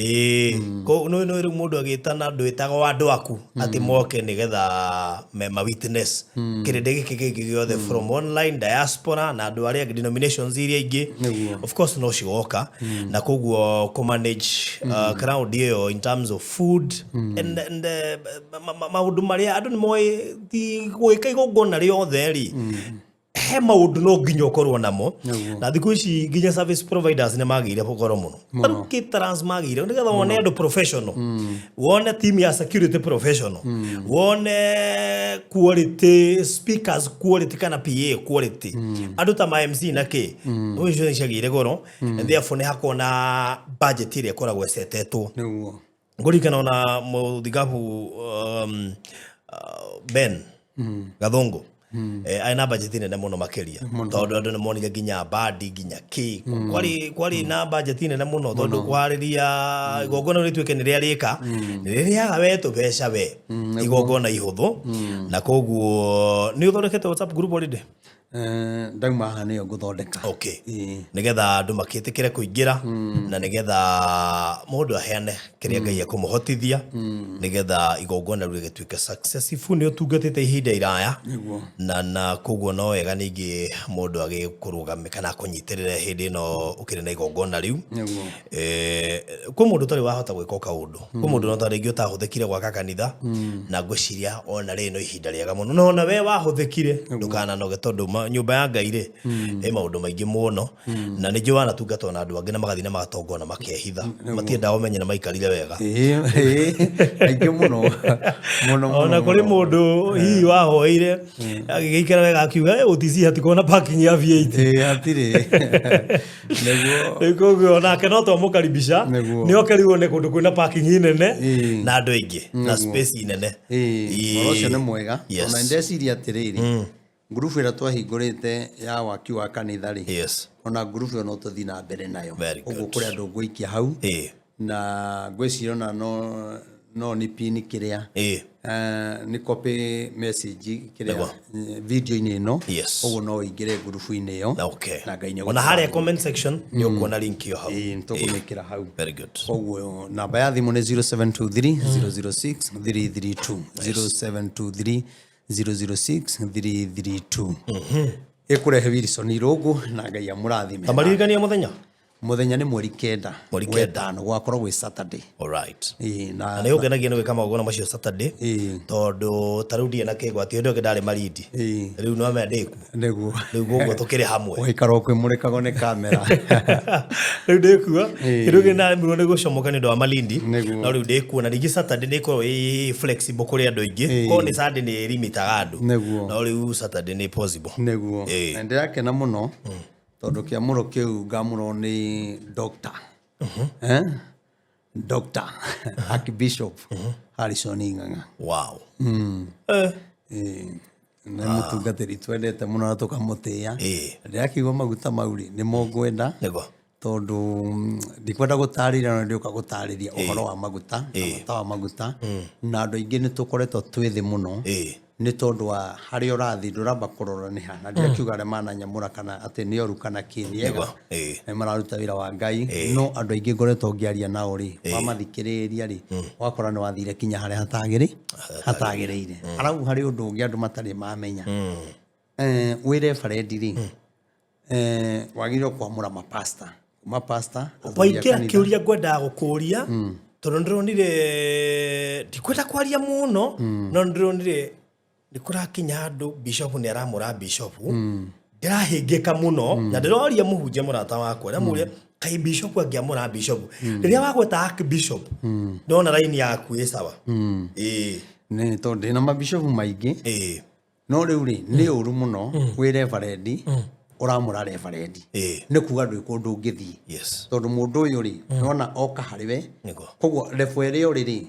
Speaker 1: ko no ri mundu agitana ndwitaga wa andu aku ati moke nigetha mema witness kirinde giki giothe from online diaspora na andu aria denominations iria ingi of course no cigoka na koguo ko manage crowd iyo in terms of food and maundu maria andu ni moy ti gwika igongona riothe ri he maundu no nginya ukorwo namo na thiku ici nginya service providers ne magire bokoro muno taru ki transmagire ndigatha wone andu professional wone team ya security professional wone quality speakers quality kana PA quality andu ta ma MC na ke no icio icagire goro and therefore ne hakona budget ile koragwo setetwo ngorikana na muthigabu Ben Gathongo aina budget nene muno makeria tondu andu nimonire nginya bandi nginya ki kwari na budget nene muno tondu kwariria igongona ritwike ni riarika ni ririaga we tubeca we igongona ihuthu na koguo ni uthondekete WhatsApp group already
Speaker 2: ndauma hane yo guthondeka
Speaker 1: okay nigetha andu makitikire kuingira na nigetha mundu aheane kiria Ngai akumuhotithia nigetha igongona riu gituike successful ni utungatite ihinda iraya na koguo no wega ningi mundu agikurugame kana kunyitirira hindi no ukire na igongona riu ku mundu tari wahota gwika kaundu ku mundu no tari ngi utahuthikire gwaka kanitha na ngwiciria ona rino ihinda riega muno no na we wahuthikire ndukana no getondu nyumba ya Ngai ri maundu maingi muno na ni jo wana tungatwa na andu angi na magathina magatongona makehitha matienda umenye na maikarire wega
Speaker 2: aingi muno
Speaker 1: ona kuri mundu hihi wahoire agigikira wega akiuga utisi hatikona parking ya V8
Speaker 2: hatire
Speaker 1: niguo nake no to mukaribisha ni okeriwo ne kundu kwina parking nene na andu aingi na space nene
Speaker 2: ucio ni mwega ona ndeciria atiriri group ira twahingurite ya waki wa kanitha ri ona group ino tuthi na mbere nayo uguo kuri andu ngwikia hau na ngwiciria na no ni pin kiria ni copy message kiria video ini no uguo no ingire group ini yo
Speaker 1: na Ngai ni ona haria comment section ni ukuona link yo hau
Speaker 2: tukumikira hau
Speaker 1: very good
Speaker 2: uguo namba ya thimu ni 0723 006 332 0723 006-332 ikurehe Wilson Irogo na Ngai amurathime
Speaker 1: tamaririkania
Speaker 2: muthenya ni mweri 9 wetano gwakorwo gwi Saturday
Speaker 1: alright na ni ugenagia no gikama gona macio Saturday tondu tarudi na kegwa ti ndio ndari maridi riu no amendeku
Speaker 2: niguo
Speaker 1: riu gogo tukire hamwe
Speaker 2: waikaro kwimurikago ni kamera
Speaker 1: riu ndekua kiruge na miro ni gucomoka ni ndo wa Malindi no riu ndekua na rigi Saturday ni ko flexible kuri andu ingi ko ni Sunday ni limitaga andu no riu Saturday ni possible
Speaker 2: niguo ende yake na muno tondu kiamuro kiu ngamuro ni doctor Dr. Archbishop Harrison Ing'ang'a
Speaker 1: wow
Speaker 2: na mutungatiri twendete muno na tukamutia ndiakigwa maguta mauri ni mogwenda tondu ndikwenda gutarira na ndioka gutariria uhoro wa maguta wa maguta na andu ingi ni tukoretwo twithi muno ni tondu wa hari urathi nduramba kurora ni hana ndiakiuga re mana nyamura kana ati ni oru kana kiniega mararuta wira wa Ngai no andu ingi ngoretwo ngiaria nao ri wamathikiriria ri wakora ni wathire kinya hari hatagiriire arau hari undu ungi andu matari mamenya wire Fred ri wagire kwamura mapasta
Speaker 1: waikira kiuria ngwenda gukuria tondu ndironire ndikwenda kwaria muno no ndironire ndikurakinya andu bishop ni aramura bishop ndirahingika muno na ndiroria muhunjia murata wakwa ndamuria kai bishop angiamura bishop riria wagweta archbishop ndona line yaku ĩ sawa
Speaker 2: ni tondu na mabishop maingi no riu ri ni uru muno wi reverend uramura reverend ni kuga ndu ikundu ngithii tondu mundu uyu ri nona oka hariwe koguo refuere uri ri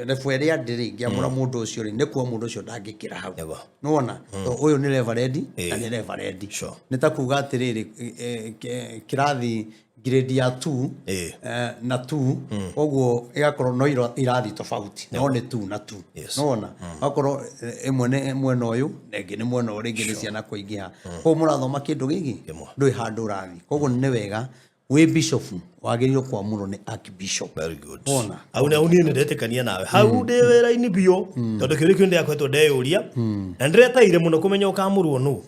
Speaker 2: refuere andiri ngiamura mundu ucio ri ni kuo mundu ucio ndangikira hau nona uyu ni reverend na ni reverend ni ta kuga atiriri kirathi grade ya 2 na 2 oguo igakorwo no irathi tofauti no ni 2 na 2 nona akorwo imwe ni mwena uyu nengi ni mwena uri ngi ni ciana kuingiha ko murathoma kindu gigi ndui handu rathi koguo ni wega we bishop wagĩrĩirwo kwamũrwo nĩ archbishop.
Speaker 1: Very good.
Speaker 2: Ona
Speaker 1: Au na uni ndetekania nawe hau ndi wera-ini biũ tondu kĩũria kĩu ndĩakoretwo ndeyũria na ndĩretaire mũno kũmenya ũkamũrwo nũ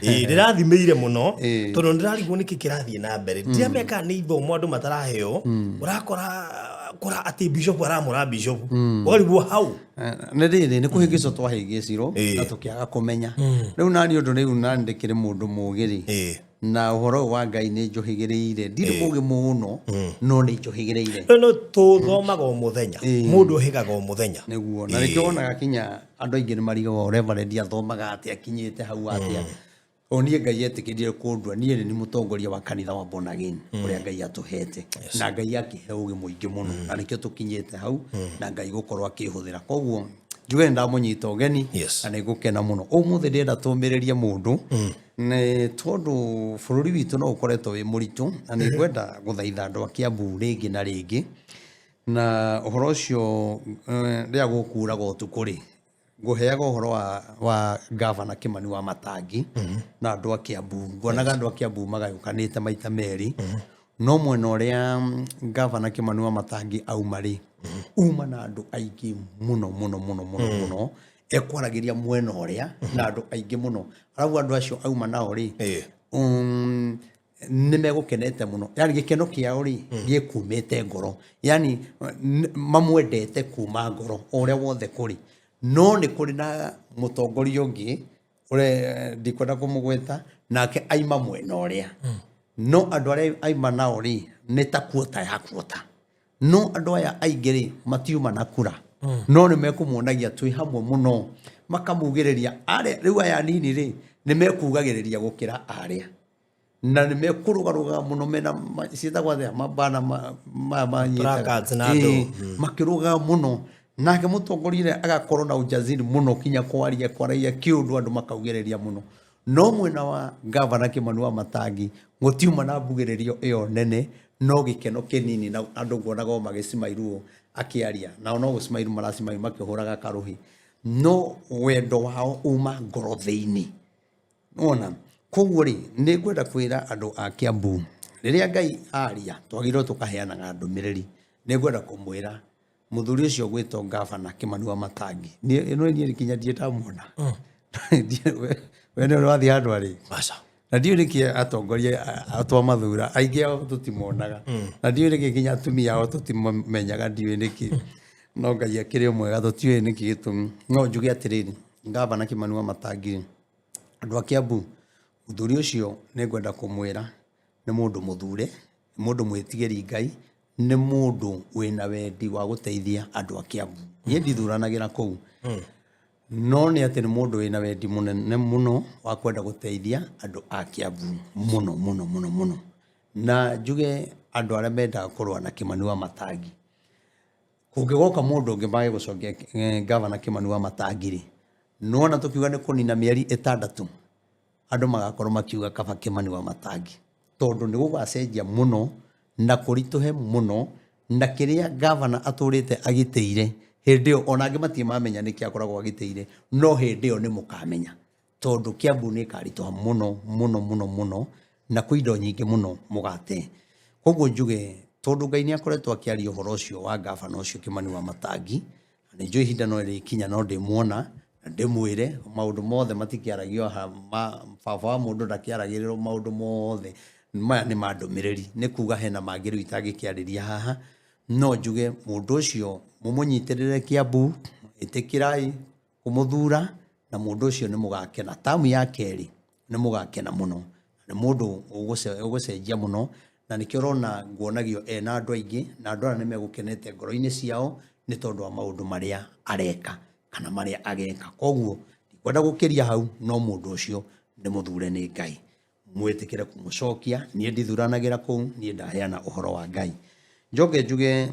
Speaker 1: ndĩrathimĩire mũno tondũ ndĩrarigwo nĩkĩ kĩrathiĩ na mbere ndiameka nĩ ithomo andũ mataraheo ũrakora atĩ bishop aramũra bishop warigwo hau
Speaker 2: nĩ rĩrĩ nĩ kũhĩngĩcwo twahĩngĩcirwo na tũkĩaga kũmenya rĩu nani ũndũ rĩu nani ndĩkĩrĩ mũndũ mũgĩ na ũhoro wa Ngai nĩ njohĩgĩrĩire ndirĩ mũgĩ mũno no nĩ njohĩgĩrĩire
Speaker 1: no tũthomaga o mũthenya mũndũ ũhĩgaga o mũthenya
Speaker 2: nĩguo na rĩkĩo wonaga kinya andũ aingĩ nĩ marigaga Reverend athomaga atĩ akinyĩte hau atĩa niĩ Ngai etĩkĩrire kũndua niĩ nĩ mũtongoria wa kanitha wa Born Again ũrĩa Ngai atũhete na Ngai akĩhe ũgĩ mũingĩ mũno na nĩkĩo tũkinyĩte hau na Ngai gũkorwo akĩhũthĩra koguo njuge ndamũnyita ũgeni na nĩ gũkena mũno ũmũthĩ ndĩrenda tũmĩrĩrie mũndũ nĩ tondũ bũrũri witũ no ũkoretwo wĩ mũritũ na nĩ ngwenda gũthaitha andũ a Kiambu rĩngĩ na rĩngĩ na ũhoro ũcio rĩrĩa gũkuraga ũtukũ rĩ ngũheaga ũhoro wa Gavana Kimani wa Matangi na andũ a Kiambu nguonaga andũ a Kiambu magayũkanĩte maita merĩ no mwena ũrĩa Gavana Kimani wa Matangi auma rĩ uma na andũ aingĩ mũno ekwaragĩria mwena ũrĩa na andũ aingĩ mũno arabu andũ acio auma nao rĩ nĩ megũkenete mũno yani gĩkeno kĩao rĩ gĩkumĩte ngoro yani mamwendete kuma ngoro ũrĩa wothe kũrĩ no nĩ kũrĩ na mũtongoria ũngĩ ũrĩa ndikwenda kũmũgweta nake aima mwena ũrĩa no andũ arĩa aima nao rĩ nĩ ta kuota ya kuota no andũ aya aingĩ rĩ matiuma na kura no nĩ mekũmuonagia twĩ hamwe mũno makamugĩrĩria arĩa rĩu aya nini rĩ nĩ mekugagĩrĩria gũkĩra arĩa na nĩ mekũrũgarũga mũno mena ciĩtagwo atĩa mabana makĩrũga mũno nake mũtongoria agakorwo na ujaziri mũno kinya kwaragia kĩũndũ andũ makaugĩrĩria mũno no mwena wa Gavana Kimani wa Matangi gũtiuma na mbugĩrĩrio ĩyo nene no gĩkeno kĩnini na andũ nguonaga magĩcimairwo akĩaria nao no gũcimairu maracimairu makĩhũraga karũhi no wendo wao uma ngoro thĩinĩ ona koguo rĩ nĩ ngwenda kwĩra andũ a Kiambu rĩrĩa Ngai aria twagĩrĩirwo tũkaheanaga ndũmĩrĩri nĩ ngwenda kũmwĩra mũthuri ũcio gwĩtwo Gavana Kimani wa Matangi niĩ kinya ndiĩtamuona we nĩ ũrathiĩ handũ arĩ na ndiũ nĩkĩ atongoria atwa mathura aingĩ ao tũtimonaga na ndiũ nĩkĩ kinya atumia ao tũtimenyaga ndiũ nĩkĩ no Ngai akĩrĩ mwega tũtiũĩ nĩkĩ gĩtũmi no njuge atĩrĩrĩ Gavana Kimani wa Matangi andũ a Kiambu mũthuri ũcio nĩ ngwenda kũmwĩra nĩ mũndũ mũthure nĩ mũndũ mwĩtigĩri Ngai nĩ mũndũ wĩna wendi wa gũteithia andũ a Kiambu niĩ ndithuranagĩra kũu no nĩ atĩ nĩ mũndũ wĩna wendi mũnene mũno wa kwenda gũteithia andũ a Kiambu mũno na njuge andũ arĩa mendaga kũrũa na Kimani wa Matangi kũngĩgoka mũndũ ũngĩ mage gũcokia Gavana Kimani wa Matangi rĩ no na tũkiuga nĩ kũnina mĩeri 6 andũ magakorwo makiuga kaba Kimani wa Matangi tondũ nĩ gũgacenjia mũno na kũritũhe mũno na kĩrĩa Gavana atũrĩte agitĩire hĩndĩ ĩyo ona angĩ matirĩ mamenya nĩkĩ akoragwo agitĩire no hĩndĩ ĩyo nĩ mũkamenya tondũ Kiambu nĩ ĩkaritũha mũno na kwĩ indo nyingĩ mũno mũgate koguo njuge tondũ Ngai nĩ akoretwo akĩaria ũhoro ũcio wa Gavana ũcio Kimani wa Matangi na nĩnjũĩ ihinda no rĩkinya no ndĩmuona na ndĩmwĩre maũndũ mothe matikĩaragio baba wa mũndũ ndakĩaragĩrĩrwo maũndũ mothe maya nĩ mandũmĩrĩri nĩ kuga hena mangĩ rĩu itangĩkĩarĩria haha no njuge mũndũ ũcio mũmũnyitĩrĩre Kiambu ĩtĩkĩrai kũmũthura na mũndũ ũcio nĩ mũgakena tamu ya kerĩ nĩ mũgakena mũno nĩ mũndũ ũgũcenjia mũno na nĩkĩo ũrona nguonagio ena andũ aingĩ na andũ arĩa nĩ megũkenete ngoro-inĩ ciao nĩ tondũ wa maũndũ marĩa areka kana marĩa ageka koguo ndikwenda gũkĩria hau no mũndũ ũcio nĩ mũthure nĩ Ngai mwĩtĩkĩre kũmũcokia niĩ ndithuranagĩra kũu niĩ ndaheana ũhoro wa Ngai njoke njuge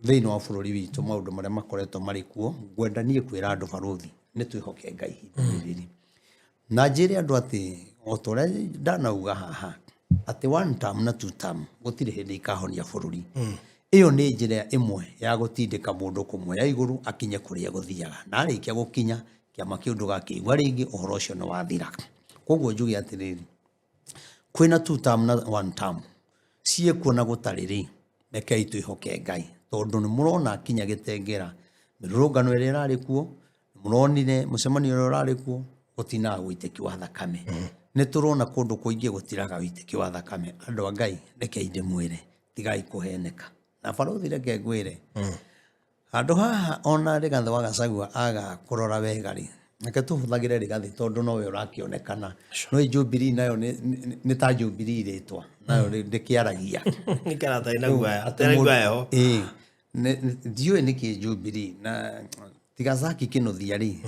Speaker 2: thĩinĩ wa bũrũri witũ maũndũ marĩa makoretwo marĩ kuo ngwenda niĩ kwĩra andũ barũthi nĩ twĩhoke Ngai ihinda rĩrĩ na njĩre andũ atĩ o ta ũrĩa ndanauga haha atĩ 1 term na 2 term gũtirĩ hĩndĩ ikahonia bũrũri ĩyo nĩ njĩra ĩmwe ya gũtindĩka mũndũ kũmuoya igũrũ akinye kũrĩa gũthiaga na arĩkia gũkinya kĩama kĩu ndũgakĩigua rĩngĩ ũhoro ũcio nĩ wathira koguo njuge atĩrĩrĩ kwĩna 2 term na 1 term cie kuona gutariri rekei twihoke Ngai tondu ni murona kinya gitengera mirungano iri rari kuo muronire mucemanio uri rari kuo gutina uiteki wa thakame ni turona kundu kuingi gutiraga uiteki wa thakame andu a Ngai rekei ndimwire tigai kuheneka na barothi reke ngwire andu haha ona Rigathi wa Gachagua aga kurora wega ri nake tuhuthagire Rigathi tondu nowe urakionekana no Jubilee nayo ni ta Jubilee ritwa nayo ndikiaragia
Speaker 1: nikarata ina guaya aterengwayo
Speaker 2: ndiwe niki Jubilee na tigazaki kinothia ri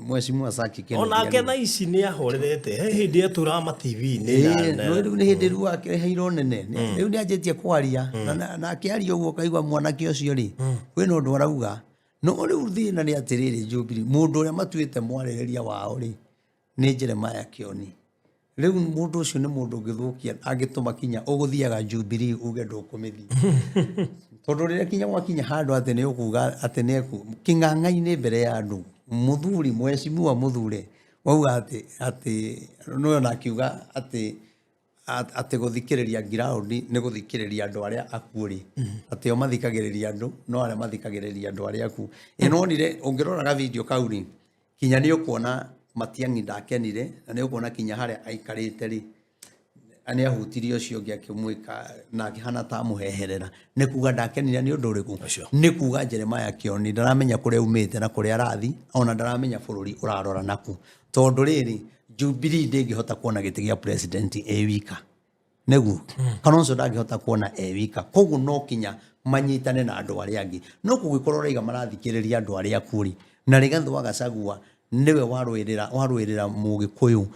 Speaker 2: mweshimwa Zaki kinothia
Speaker 1: ona kena ici ni ahorerete hindi aturama TV ni
Speaker 2: no riu ni hindi ru akeheiro nene riu ni anjetie kwaria na akiaria uguo kaigwa mwanake ucio ri we no ndu arauga no riu thina ni atiriri Jubilee mundu uria matuite mwaririria wao ri ni Jeremiah Kioni riu mundu ucio ni mundu ngithukia angituma kinya uguthiaga Jubilee uge ndukumithi tondu riria kinya mwakinya handu ati ni ukuga ati ni king'ang'a-ini mbere ya andu muthuri mweshimiwa muthure wauga ati no na kiuga ati guthikiriria ground ni guthikiriria andu aria akuri ati o mathikagiriria andu no aria mathikagiriria andu aria aku inonire ungirora ga video kauri kinya ni ukuona Matiang'i ndakenire na ni ukuona kinya haria aikarite ri ani ahutirio cio ngi akimwika na akihana ta muheherera ni kuga ndakenire ni undu uriku ni kuga Jeremiah Kioni ndaramenya kuria umite na kuria arathi ona ndaramenya bururi urarora naku tondu riri Jubilee ndingihota kuona giti gia president wika neguo Kalonzo ndangihota kuona wika koguo no kinya manyitane na andu aria angi no kugikorwo reiga marathikiriria andu aria akuri na Rigathi wa Gachagua niwe warwirira mugikuyu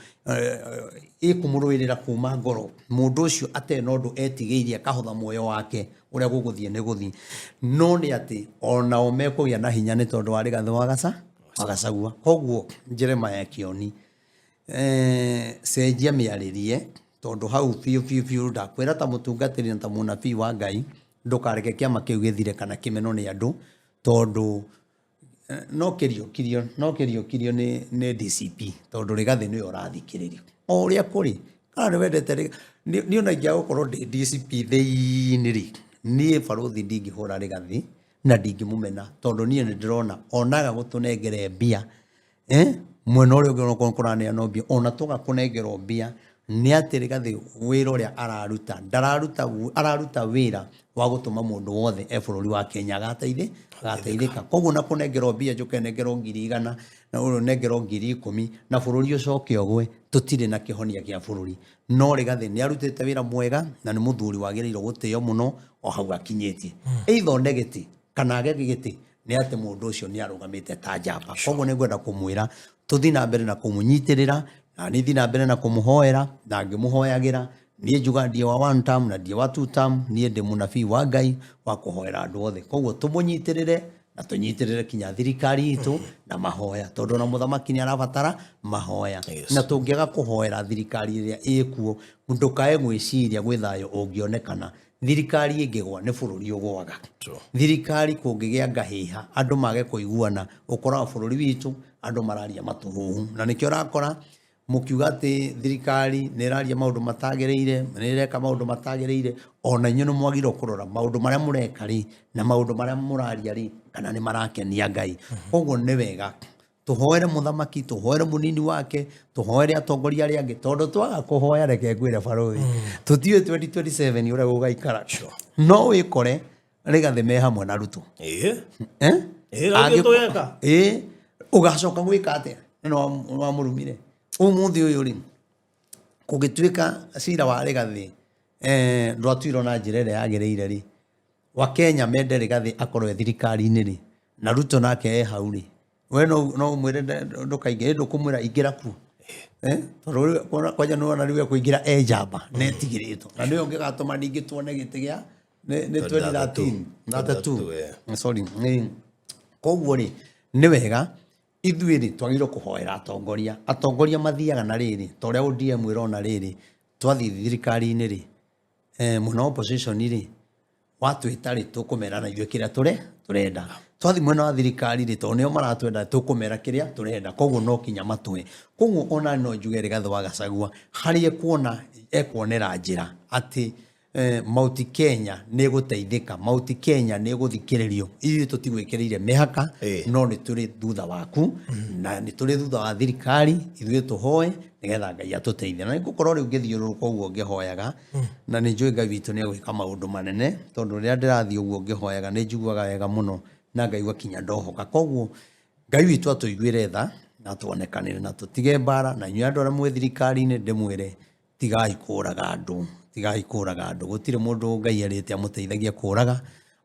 Speaker 2: ikumurwirira kuma ngoro mundu ucio ate no ndu etigiirie akahotha muoyo wake uria guguthie ni guthii no ni ati ona omekugia na hinya ni tondu wa Rigathi wa Gachagua koguo Jeremiah Kioni cenjia miaririe tondu hau fiu ndakwira ta mutungatiri na ta munabii wa Ngai ndukareke kiama kiu githire kana kimeno ni andu tondu no kirio ni DCP tondu Rigathi ni urathikiririo o uria kuri kana wendete ni ona ngia gukorwo DCP theini ri ni barothi ndingihura Rigathi na ndingimumena tondu ni ndirona onaga gutunengere mbia mwena uria ungi kurania no mbia ona tuga kunengerwo mbia ni ati Rigathi wira uria araruta wira wa gutuma mundu wothe bururi wa Kenya gateithika koguo na kunengerwo mbia njuke nengerwo 100 na uru nengerwo 10,000 na bururi ucoke ogwe tutire na kihonia gia bururi no Rigathi ni arutite wira mwega na ni muthuri wagiriirwo gutio muno o hau akinyetie either negeti kana agege giti ni ati mundu ucio ni arugamite ta njamba koguo ni ngwenda kumwira tuthi na mbere na kumunyitirira na ni thi na mbere na kumuhoera na ngimuhoyagira ni njuga ndie wa 1 term na ndie wa 2 term ni ndi munabii wa Ngai wa kuhoera andu othe koguo tumunyitirire na tunyitirire kinya thirikari itu na mahoya tondu na muthamaki ni arabatara mahoya na tungiaga kuhoera thirikari iria ikuo ndukae gwiciria gwi thayo ungionekana thirikari ingigwa ni bururi ugwaga thirikari kungigia ngahiha andu mage kuiguana ukora bururi witu andu mararia matuhuhu na nikio rakora mukiuga ati thirikari niraria maundu matagereire nireka maundu matagereire ona inyu no mwagiro kurora maundu maria mureka ri na maundu maria muraria ri kana ni marakenia Ngai koguo ni wega tuhoere muthamaki tuhoere munini wake tuhoere atongoria aria angi tondu twaga kuhoya reke ngwire barothi tutiwe 2027 uria gugaikara no wikore Rigathi me hamwe na Ruto ugacoka gwika atia no wamurumire umuthi uyu ri kugituika cira wa Rigathi ndwatwirwo na njira ĩrĩa yagĩrĩire ri wa Kenya mende Rigathi akorwo thirikari-inĩ ri na Ruto nake hau ri we no mwire ndukaingire ndukumwira ingira ku tondu kwanja no na riwe kuingira njamba netigiritwo na niyo ngigatuma ndingituone giti gia ni 2013 sorry koguo ri ni wega ithuĩ ri twagĩrĩirwo kũhoera atongoria mathiaga na rĩrĩ ta ũrĩa ODM ĩrona rĩrĩ twathi thirikari-inĩ ri mwena opposition ri watwĩta ri tũkũmera na ithuĩ kĩrĩa tũrenda twathi mwena wa thirikari ri tondũ nĩo maratwenda tũkũmera kĩrĩa tũrenda koguo no kinya matwe koguo ona no njuge Rigathi wa Gachagua harĩ ekuona ekuonera njĩra atĩ Mauti Kenya nä gå teithä ka Mauti Kenya nä gå thikä rä rio ithuä tå tigwä kä rä ire mä haka no nä tå rä thutha waku na nä tå rä thutha wa thirikari ithuä tå hoe nä getha Ngai atå teithia na nä gå korwo rä u ngä thiå rå rå ka å guo ngä hoyaga na nä njå Ngai witå nä agwä ka maå ndå manene tondå rä rä a ndä rathiä å guo ngä hoyaga nä njiguaga wega må no na Ngai gakinya ndohoka koguo Ngai witå atå iguä re tha na tuonekanire na tutige mbara na inyuĩ andũ arĩa mwĩ thirikari-inĩ ndĩmwĩre tigai kũraga andũ gũtirĩ mũndũ Ngai erĩte amũteithagia kũraga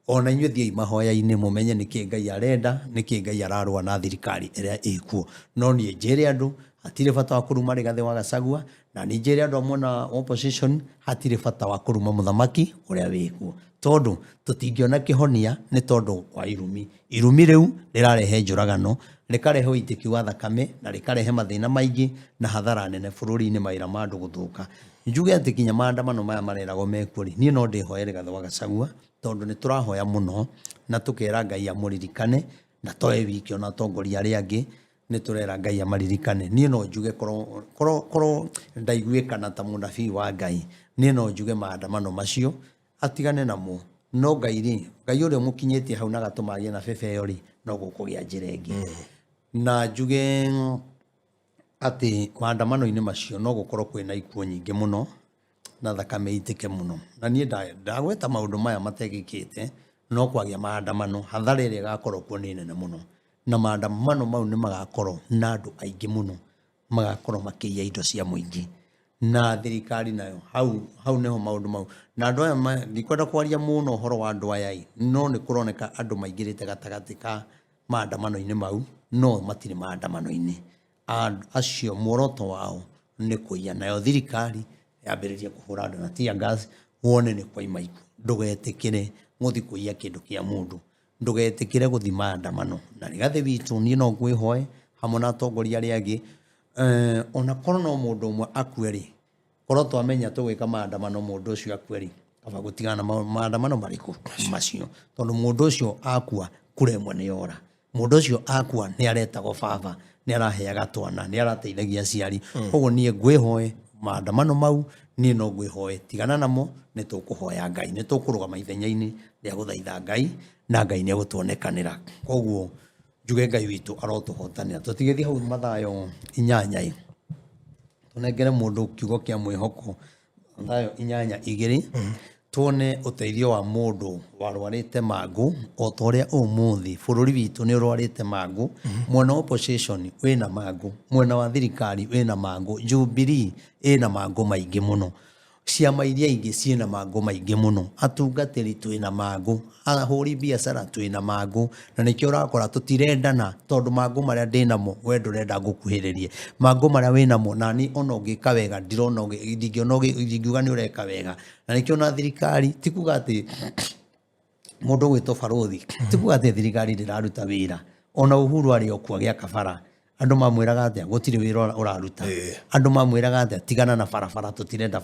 Speaker 2: ona inyuĩ thiĩi mahoya-inĩ mũmenye nĩkĩ Ngai arenda nĩkĩ Ngai ararũa na thirikari ĩrĩa ĩkuo no niĩ njĩre andũ hatirĩ bata wa kũruma Rigathĩ wa Gachagua na nĩ njĩre andũ amwe na opposition hatirĩ bata wa kũruma mũthamaki ũrĩa wĩkuo tondũ tũtingĩona kĩhonia nĩ tondũ wa irumi rĩu rĩrarehe njũragano rĩkarehe ũitĩki wa thakame na rĩkarehe mathĩna maingĩ na hathara nene bũrũri-inĩ mawĩra ma andũ gũthũka njuge atĩ kinya maandamano maya mareragwo mekuo niĩ no ndĩhoe Rigathĩ wa Gachagua tondũ nĩ tũrahoya mũno na tũkera Ngai amũririkane na toe wiki ona atongoria arĩa angĩ nĩ tũrera Ngai amaririkane niĩ no njuge korwo ndaiguĩkana ta mũnabii wa Ngai niĩ no njuge maandamano macio atigane namo no Ngai ũrĩa mũkinyĩtie hau na gatũmagie na bebe ĩyo rĩ no gũkũgĩa njĩra ĩngĩ na njuge atĩ maandamano-inĩ macio no gũkorwo kwĩna ikuũ nyingĩ mũno na thakame itĩke mũno na niĩ ndagweta maũndũ maya mategĩkĩte no kwagĩa maandamano hathara ĩrĩa ĩgakorwo kuo nĩ nene mũno na maandamano mau nĩ magakorwo na andũ aingĩ mũno magakorwo makĩiya indo cia mũingĩ na thirikari nayo hau nĩho maũndũ mau na andũ aya ndikwenda kwaria mũno ũhoro wa andũ aya no nĩ kũroneka andũ maingĩrĩte gatagatĩ ka maandamano-inĩ mau no matirĩ maandamano-inĩ acio muoroto wao nĩ kũiya nayo thirikari yambĩrĩria kũhũra andũ na tear gas wone nĩ kwaima iku ndũgetĩkĩre gũthiĩ kũiya kĩndũ kĩa mũndũ ndũgetĩkĩre gũthiĩ maandamano na Rigathĩ witũ niĩ no ngwĩhoe hamwe na atongoria arĩa angĩ ona korwo no mũndũ ũmwe akue rĩ korwo twamenya tũgwĩka maandamano mũndũ ũcio akue rĩ kaba gũtigana na maandamano marĩkũ macio tondũ mũndũ ũcio akua kura ĩmwe nĩ yora mũndũ ũcio akua nĩ aretagwo baba nĩ araheaga twana nĩ arateithagia aciari koguo niĩ ngwĩhoe maandamano mau niĩ no ngwĩhoe tigana namo nĩ tũkũhoya Ngai nĩ tũkũrũgama ithenya-inĩ rĩa gũthaitha Ngai na Ngai nĩ egũtuonekanĩra koguo njuge Ngai witũ arotũhotanĩra tũtigĩthiĩ hau mathayo 8 tũnengere mũndũ kiugo kĩa mwĩhoko mathayo 8:2 tuone ũteithio wa mũndũ warwarĩte mangũ o ta ũrĩa ũmũthĩ bũrũri witũ nĩ ũrwarĩte mangũ mwena opposition wĩna mangũ mwena wa thirikari wĩna mangũ Jubilee ĩna mangũ maingĩ mũno ciama iria ingĩ ciĩna mangũ maingĩ mũno atungatĩri twĩna mangũ ahũri biacara twĩna mangũ na nĩkĩo ũrakora tũtirendana tondũ mangũ marĩa ndĩnamo we ndũrenda ngũkuhĩrĩrie mangũ marĩa wĩnamo nani ona ũngĩka wega ndirona ndingiuga nĩ ũreka wega na nĩkĩo na thirikari ti kuga atĩ mũndũ gwĩtwo barũthi ti kuga atĩ thirikari ndĩraruta wĩra ona Uhuru arĩ o kuo gĩaka bara andũ mamwĩraga atĩa gũtirĩ wĩra ũraruta andũ mamwĩraga atĩa tigana na barabara tũtirenda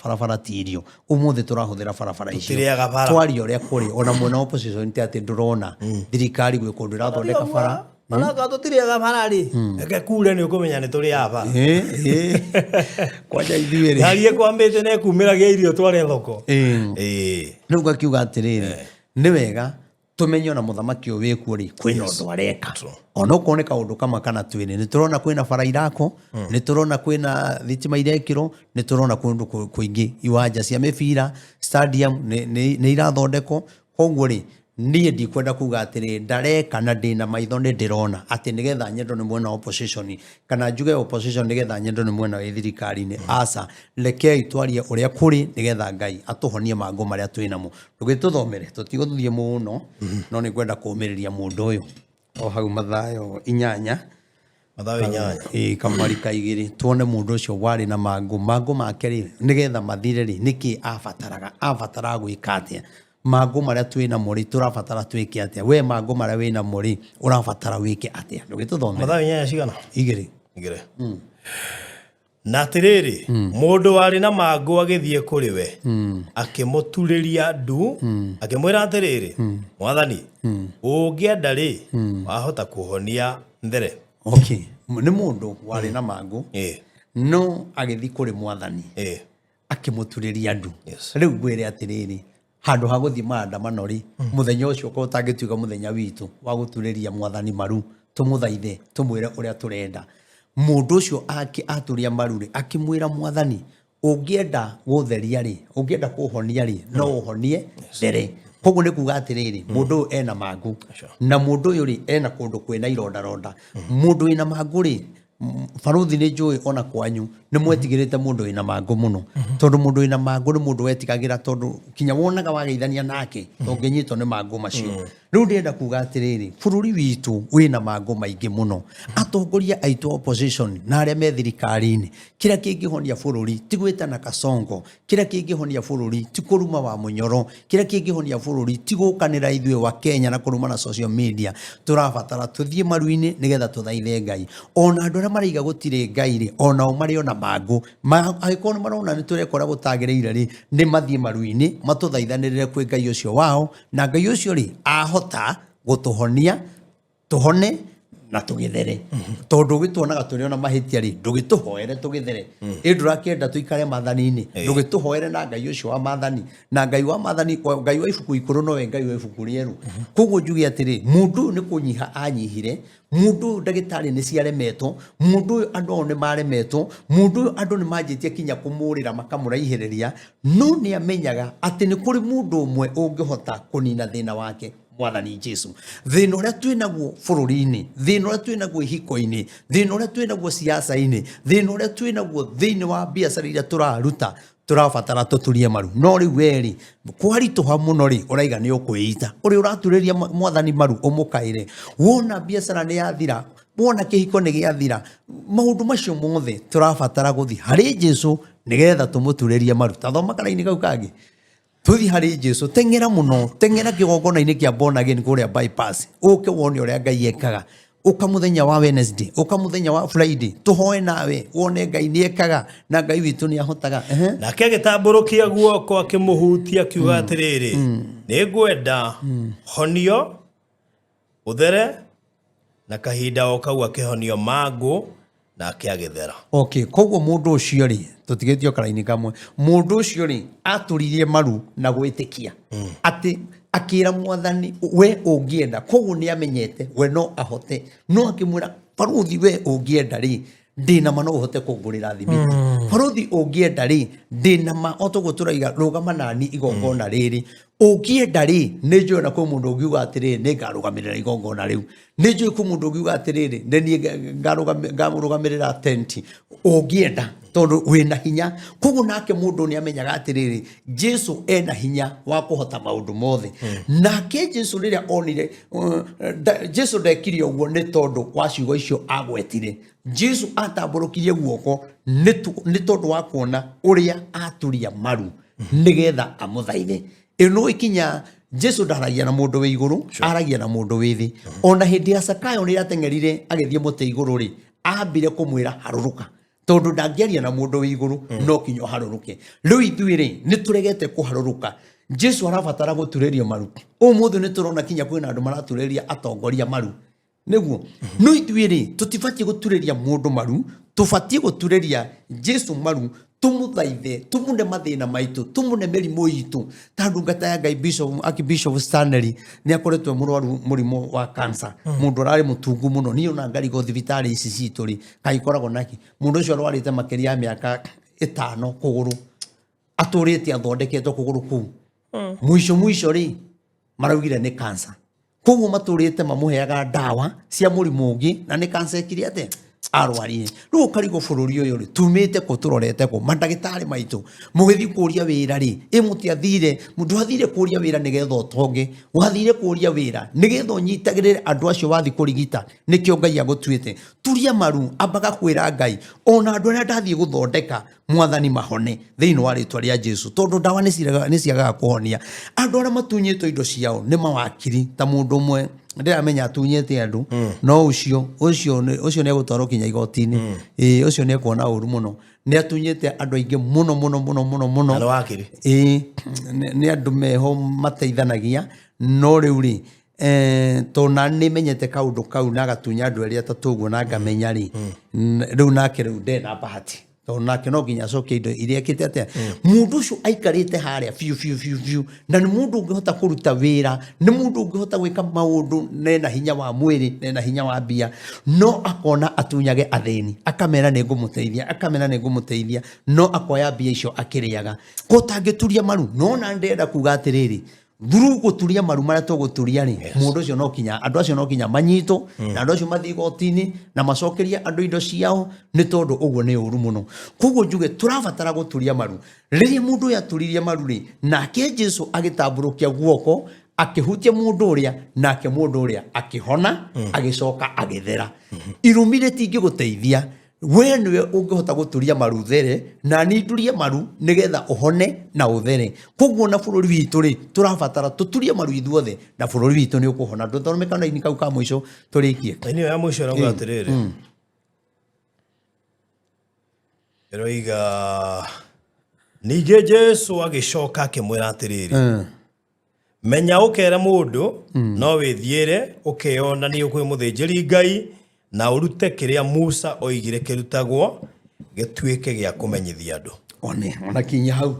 Speaker 2: barabara tirio ũmũthĩ tũrahũthĩra barabara icio twaria ũrĩa kũrĩ ona mwena opposition ti atĩ ndũrona thirikari gwĩ kũndũ ĩrathondeka bara
Speaker 1: Onaka tũtirĩaga bara rĩ reke kure nĩ ũkũmenya nĩ tũrĩaga bara
Speaker 2: kwanja ithuĩ rĩ
Speaker 1: harie kwambĩte na ĩkumĩragia irio tware thoko
Speaker 2: rĩu ngakiuga atĩrĩrĩ nĩ wega tumenye ona mũthamaki ũyũ wĩkuo rĩ kwĩna ũndũ areka ona ũkorwo nĩ kaũndũ kamwe kana twĩrĩ nĩ tũrona kwĩna bara irako nĩ tũrona kwĩna thitima irekĩrwo nĩ tũrona kũndũ kũingĩ iwanja cia mĩbira stadium nĩ irathondekwo koguo rĩ niĩ ndikwenda kuga atĩrĩ ndareka na ndĩna maitho nĩ ndĩrona atĩ nĩgetha nyendwo nĩ mwena opposition kana njuge opposition nĩgetha nyendwo nĩ mwena wa thirikari-inĩ aca rekei twarie ũrĩa kũrĩ nĩgetha Ngai atũhonie mangũ marĩa twĩnamo ndũgĩtũthomere tũtigũthiĩ mũno no nĩ kwenda kũũmĩrĩria mũndũ ũyũ o hau mathayo 8 kamari kaigĩrĩ tuone mũndũ ũcio warĩ na mangũ make rĩ nĩgetha mathire rĩ nĩkĩ abataraga gwĩka atĩa mangũ marĩa twĩnamo rĩ tũrabatara twĩke atĩa we mangũ marĩa wĩnamo rĩ ũrabatara wĩke atĩa ndũgĩtũthomere
Speaker 1: mathayo 8 cigana
Speaker 2: 2
Speaker 1: na atĩrĩrĩ mũndũ warĩ na mangũ agĩthiĩ kũrĩ we akĩmũturĩria ndu akĩmwĩra atĩrĩrĩ mwathani ũngĩenda rĩ wahota kuhonia ndere
Speaker 2: nĩ mũndũ warĩ na mangũ no agĩthiĩ kũrĩ mwathani akimuturiria andu riu ngwire atiriri handu ha guthii maandamano ri muthenya ucio ko utangituga muthenya witu wa guturiria mwathani maru tumuthaithe tumwire uria turenda mundu ucio aturia maru ri akimwira mwathani ungienda gutheria ri ungienda kuhonia ri no uhonie ndere koguo ni kuga atiriri mundu ena mangu na mundu uyu ri ena kundu kwina ironda mundu ina mangu ri Faruthi ni njui ona kwanyu ni mwetigirite mundu ina mangu muno tondu mundu ina mangu ni mundu wetigagira tondu kinya wonaga wageithania nake tonginyitwo ni mangu macio riu ndienda kuga atiriri bururi witu wina mangu maingi muno atongoria aitu opposition na aria me thirikari-ini kira kingihonia bururi ti gwitana kasongo kira kingihonia bururi ti kuruma wa munyoro kira kingihonia bururi ti gukanira ithue wa Kenya na kuruma na social media turabatara tuthie maru-ini nigetha tuthaithe Ngai ona andu mariga gutire Ngai ri ona o mari ona mangu agikona marona ni turekora gutagireire ri ni mathie maru-ini matuthaithanirire kwi Ngai ucio wao na Ngai ucio ri ahota gutuhonia tuhone na tugithere tondu gitwonaga turi ona mahitia ri ndugituhoere tugithere ndurakienda tuikare mathani-ini ndugituhoere na Ngai ucio wa mathani na Ngai wa mathani Ngai wa ibuku ikuru no we Ngai wa ibuku rieru koguo njugi atiri mundu ni kunyiha anyihire mundu ndagitari ni ciaremetwo mundu andu ni maremetwo mundu andu ni manjitie kinya kumurira makamuraihireria no ni amenyaga ati ni kuri mundu umwe ungihota kunina thina wake mwathani Jesu thina uria twinaguo bururi-ini thina uria twinaguo hiko-ini thina uria twinaguo siasa-ini thina uria twinaguo thiini wa biacara iria turaruta turabatara tuturie maru no riu weri kwarituha muno ri uraiga ni ukwiita uri uraturiria mwathani maru umukaire wona biacara ni yathira wona kihiko ni giathira maundu macio mothe turabatara guthi hari Jesu nigetha tumuturirie maru tathoma karaini kau kangi tuthi hari Jesu tengera muno tengera kigongona-ini kia born again kuria bypass uke wone uria Ngai ekaga uka muthenya wa Wednesday uka muthenya wa Friday tuhoe nawe wone Ngai ni ekaga na Ngai witu ni ahotaga
Speaker 1: na ke gitamburukia guoko akimuhutia kiuga atiriri ni ngwenda honio uthere na kahinda o kau akihonio mangu na akiagithera
Speaker 2: okay koguo mundu ucio ri tutigitio karaini kamwe mundu ucio ri aturirie maru na gwitikia ati akira mwathani we ungienda koguo ni amenyete we no ahote no akimwira Faruthi we ungienda ri ndina ma no uhote kungurira thimiti Faruthi ungienda ri ndina ma otoguturaiga rugama nani igongona riri ungienda ri ni njui na ku mundu ungiuga atiriri ni ngarugamirira igongona riu ni njui ku mundu ungiuga atiriri ni ngarugamirira tenti ungienda tondu wina hinya koguo nake mundu ni amenyaga atiriri Jesu ena hinya wa kuhota maundu mothe nake Jesu riria onire Jesu ndekire uguo ni tondu wa ciugo icio agwetire Jesu atamburukirie guoko ni tondu wa kuona uria aturia maru nigetha amuthaithe ino ikinya Jesu ndaragia na mundu wi iguru aragia na mundu wi thi ona hindi ya Zakayo ni atengerire agithie muti iguru ri ambire kumwira haruruka tondu ndangiaria na mundu wi iguru no kinyo haruruke riu ithui ri ni turegete kuharuruka Jesu arabatara guturiria maru umuthu ni turona kinya kwina andu maraturiria atongoria maru niguo no ithui ri tutibati guturiria mundu maru tubati guturiria Jesu maru tumuthaithe tumunde mathina maitu tumunde merimu itu tandu ngata ya Ngai Bishop Stanley ni akoretwe murwaru murimo wa cancer mundu arari mutungu muno ni ona ngarigo thibitari ici citu ri kaikoragwo naki mundu ucio arwarite makiria miaka 5 kuguru aturite athondeketwo kuguru ku mwisho ri maraugire ni cancer koguo maturite mamuheaga dawa cia murimu ungi na ni cancer ikiri ate arwari ru karigo bururi uyu ri tumite ko turorete ko mandagitari maitu mugithi kuria wira ri imutiathire mundu athire kuria wira nigetha utonge wathire kuria wira nigetha unyitagirire andu acio wathi kurigita nikio Ngai agutuite turia maru ambaga kwira Ngai ona andu aria ndathie guthondeka mwathani mahone thiini wa ritwa ria Jesu tondu ndawa ni ciagaga kuhonia andu aria matunyitwo indo ciao ni mawakiri ta mundu umwe ndiramenya atunyete andu no ucio ni egutwaro kinya igoti-ini ucio ni ekuona uru muno ni atunyete andu aingi muno
Speaker 1: alwakiri
Speaker 2: ni andu meho mateithanagia no riu ri tona ni menyete kaundu kau na gatunya andu eria tatuguo na ngamenya ri riu nake riu ndena bahati nake no nginya acoke indo iria ekite atia mundu ucio aikarite haria fiu na ni mundu ungihota kuruta wira ni mundu ungihota gwika maundu nena hinya wa mwiri nena hinya wa bia no akona atunyage atheni akamera ne ngumuteithia no akoya bia icio akiriaga ko tangituria maru no na ndenda kuga atiriri thuru guturia maru maria tuguturia ri mundu ucio no kinya andu acio no kinya manyito na andu acio mathi gotini na macokeria andu indo ciao ni tondu uguo ni uru muno koguo njuge turabatara guturia maru riria mundu yaturirie maru ri nake Jesu agitamburukia guoko akihutia mundu uria nake mundu uria akihona agicoka agithera irumire tingi guteithia we niwe ungihota guturia maru there na nindurie maru nigetha uhone na uthere koguo na bururi witu ri turabatara tuturie maru ithuothe na bururi witu ni ukuhona nduthomeka na ini kau ka mwisho turikie
Speaker 1: ni ya mwisho na gwatiriri eroiga nije Jesu agicoka akimwira atiriri menya ukera mundu no withiire ukeyona ni ukwi muthinjiri Ngai na urute kiria Musa oigire kirutagwo gituike gia kumenyithia andu
Speaker 2: ona kinya hau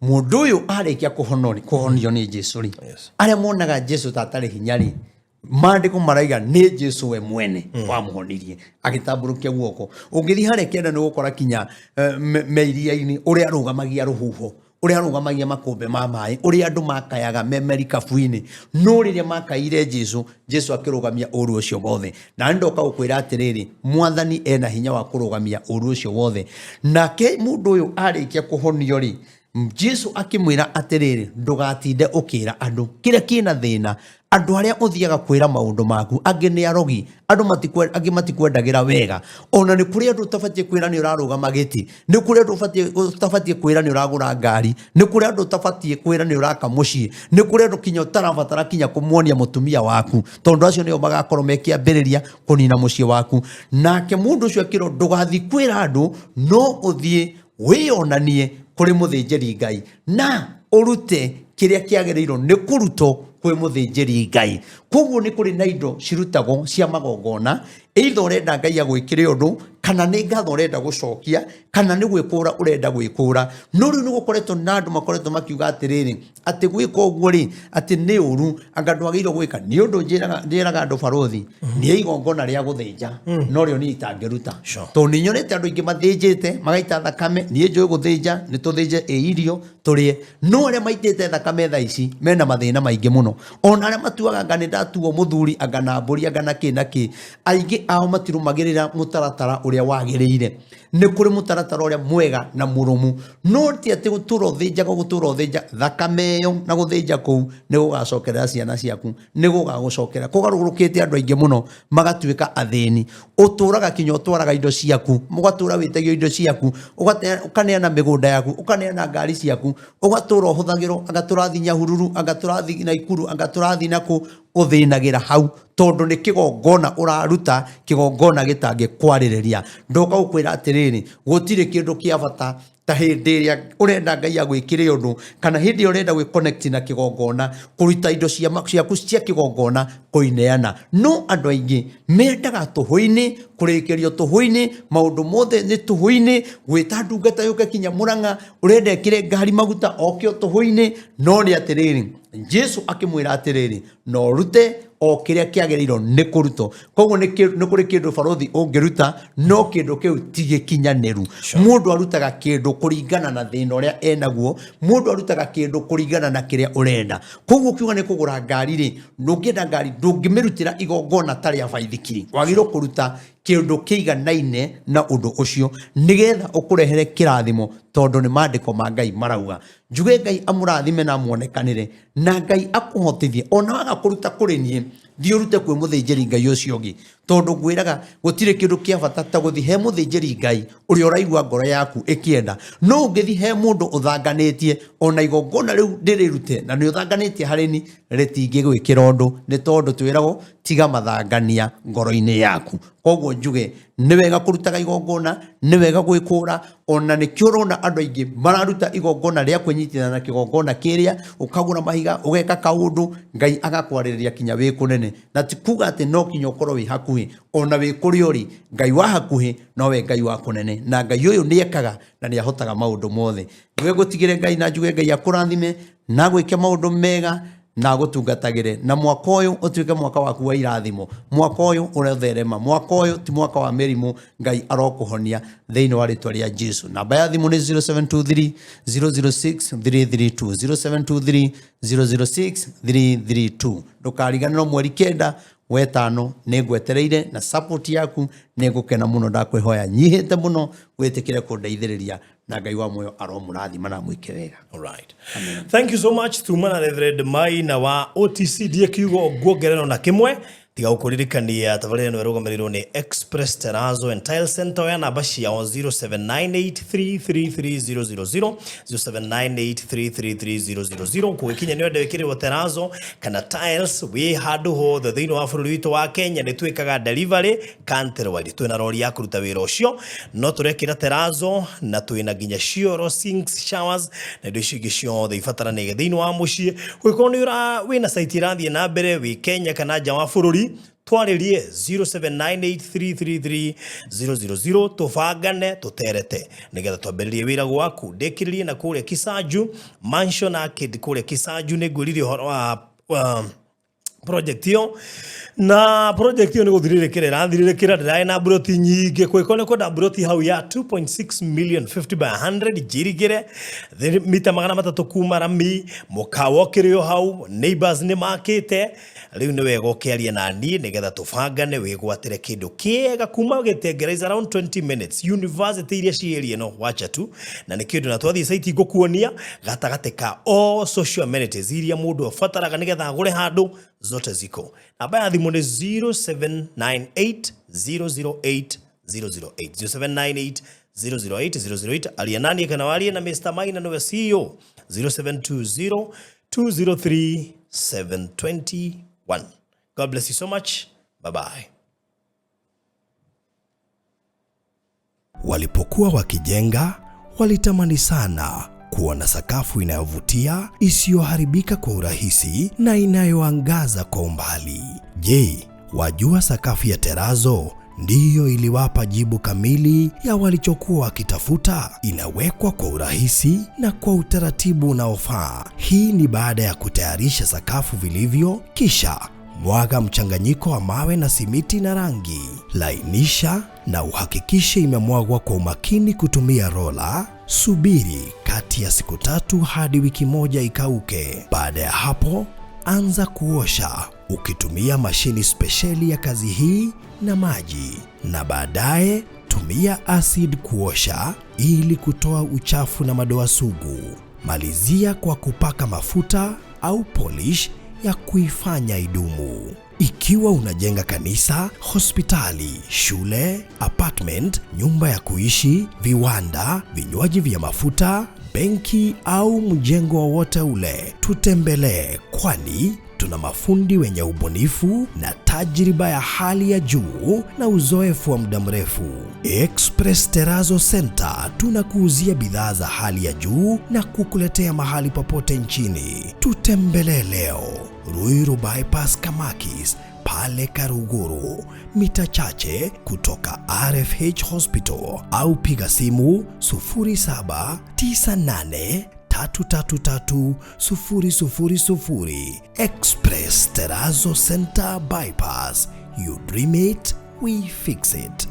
Speaker 2: mundu uyu arikia kuhonio ni Jesu ri aria monaga Jesu tatari hinya ri mandiko maraiga ni Jesu we mwene wamuhonirie agitamburukia guoko ungithi haria kenda ni gukora kinya meiria-ini uria arugamagia ruhuho uria arugamagia makombe ma mai uria andu makayaga memeri kafu-ini no riria makaire Jesu akirugamia uru ucio wothe na ndoka ukwira atiriri mwathani ena hinya wa kurugamia uru ucio wothe nake mundu uyu arikia kuhonio ri Jesu akimwira atiriri ndugatinde ukira andu kiria kina thina andu aria uthiaga kwira maundu maku angi ni arogi andu matikwendagira wega ona ni kuri andu tafatie kwira ni urarugama giti ni kuri andu tafatie kwira ni uragura ngari ni kuri andu tafatie kwira ni uraka mucii ni kuri andu kinya utarabatara kinya kumuonia mutumia waku tondu acio nio magakorwo mekiambiriria kunina mucii waku nake mundu ucio akiro ndugathi kwira andu no uthie wionanie kuri muthinjiri Ngai na urute kiria kiagiriirwo ni kuruto kwi muthinjiri Ngai koguo ni kuri na indo cirutagwo cia magongona either urenda Ngai agwikire undu kana ni ngatho urenda gucokia kana ni gwikura urenda gwikura no riu ni gukoretwo na andu makoretwo makiuga atiriri ati gwika uguo ri ati ni uru anga ndwagirwo gwika ni undu njiraga andu barothi ni igongona ria guthinja no rio ni itangiruta to ni nyonete andu ingi mathinjite magaita thakame ni njui guthinja ni tuthinje irio turie no aria maitite thakame tha ici mena mathina maingi muno ona aria matuaga anga ni ndatuo muthuri anga na mburi anga na ki aingi ao matirumagirira mutaratara uria wagiriire ni kuri mutaratara uria mwega na murumu no ti ati guturothinja thakame yo na guthinja ku ni gugacokerera ciana ciaku ni gugagucokera kugarurukite andu aingi muno magatuika athini uturaga kinyo twaraga indo ciaku mugatura witagio indo ciaku ukaneana migunda yaku ukaneana ngari ciaku ugatura uhuthagirwo anga turathi Nyahururu anga turathi Naikuru anga turathi naku uthinagira hau tondu ni kigongona uraruta kigongona gitange kwaririria ndoka ukwira atiriri gutire kindu kia bata ta hindi iria urenda Ngai agwikire undu kana hindi urenda gwi connect na kigongona kuruta indo ciaku cia kigongona kuineana no andu aingi mendaga tuhuini kurikirio tuhuini maundu mothe ni tuhuini gwita ndungata yuke kinya Murang'a urenda kire ngari maguta okio tuhuini no ni atiriri Jesu akimwira atiriri no rute o kiria kiagiriirwo ni kuruto koguo ni kuri kindu barothi ungiruta no kindu kiu tigikinyaniru mundu arutaga kindu kuringana na thina uria enaguo mundu arutaga kindu kuringana na kiria urenda koguo kiuga ni kugura ngari ri ndungienda ngari ndungimirutira igongona tari ya baithikiri wagiro kuruta kindu kiiganaine na undu ucio nigetha ukurehere kirathimo tondu ni mandiko ma Ngai marauga njuge Ngai amurathime na muonekanire na Ngai akuhotithie ona waga kuruta kuri nie thiurute kwi muthinjiri Ngai ucio ngi tondu ngwiraga gutire kindu kia bata ta guthi he muthinjiri Ngai uri uraigua ngoro yaku ikienda no ungithi he mundu uthanganitie ona igongona riu ndirirute na ni uthanganitie harini ritingi gwikira undu ni tondu twiragwo tiga mathangania ngoro-ini yaku koguo njuge ni wega kurutaga igongona ni wega gwikura ona ni kiorona andu aingi mararuta igongona ria kwinyitithana na kigongona kiria ukagura mahiga ugeka kaundu Ngai agakwariria kinya wi kunene na tikuga ati no kinya ukorwo wi haku hakuhi ona we kuri uri Ngai wa hakuhi no we Ngai wa kunene na Ngai uyu niekaga na ni ahotaga maundu mothe niwe gutigire Ngai na njuge Ngai akurathime na gwike maundu mega na gutungatagire na mwaka uyu utuike mwaka waku wa irathimo mwaka uyu uretherema mwaka uyu ti mwaka wa merimu Ngai arokuhonia thiini wa ritwa ria Jesu namba ya thimu ni 0723 006 332 0723 006 332 ndukariganirwo mweri kenda wetano ningwetereire na support yaku ningukena muno ndakwihoya nyihite muno witikire kundeithiriria na Ngai wa moyo aromurathima na mwike wega.
Speaker 1: All right. Amen. Thank you so much to Mana Reverend Maina wa OTC DQ guongerero na kimwe tiga ukuririkania tabarira no rugomerirwo ni Express Terrazzo and Tile Center ya namba cia 0798333000 0798333000 kuikinya ni wende wa Terrazzo kana tiles we handu ho the thino wa bururi witu wa Kenya ni twikaga delivery country wide twina rori ya kuruta wira ucio no turekira Terrazzo na twina ginya shioro sinks showers na indo icio cio the ifatarane thino wa mucii kwikoni ura wina site irathie na mbere wi Kenya kana nja wa bururi twaririe 0798333000 tufangane tuterete nigetha twambiririe wira gwaku ndikiririe na kuria Kisaju mansion arcade kuria Kisaju ni nguririe horo wa project yo na project yo ni guthirirekera ndirae na broti nyinge kwikone ko na broti hau ya 2.6 million 50 by 100 jirigire mita magana matatu kuma rami mukawo kirio hau neighbors ni makite riu ni wega ukiaria na ni nigetha tufangane wigwatire kindu kiega kuma gitengereza around 20 minutes university iria cierie no wacha tu na ni kindu na twathi site ngukuonia gatagate ka all social amenities iria mundu afataraga nigetha agure handu zote ziko namba ya thimu ni 0798 008 008 0798 alia nani kana walie na Mr. Maina no CEO 0720 203 721. God bless you so much. Bye bye. Walipokuwa wakijenga, walitamani sana kuona sakafu inayovutia, isiyoharibika kwa urahisi na inayoangaza kwa umbali. Je, wajua sakafu ya Terrazzo ndiyo iliwapa jibu kamili ya walichokuwa wakitafuta? Inawekwa kwa urahisi na kwa utaratibu unaofaa. Hii ni baada ya kutayarisha sakafu vilivyo, kisha mwaga mchanganyiko wa mawe na simiti na rangi. Lainisha na uhakikishe imemwagwa kwa umakini kutumia rola. Subiri kati ya siku 3 hadi wiki 1 ikauke. Baada ya hapo, anza kuosha ukitumia mashini spesheli ya kazi hii na maji, na baadaye tumia acid kuosha ili kutoa uchafu na madoa sugu. Malizia kwa kupaka mafuta au polish ya kuifanya idumu. Ikiwa unajenga kanisa, hospitali, shule, apartment, nyumba ya kuishi, viwanda, vinywaji vya mafuta, benki au mjengo wowote ule, tutembelee, kwani tuna mafundi wenye ubunifu na tajriba ya hali ya juu na uzoefu wa muda mrefu. Express Terrazzo Center tunakuuzia bidhaa za hali ya juu na kukuletea mahali popote nchini. Tutembelee leo, Ruiru Bypass Kamakis, pale Karuguru, mita chache kutoka RFH Hospital, au piga simu 0798 333 000. Express Terrazzo Center Bypass. You dream it, we fix it.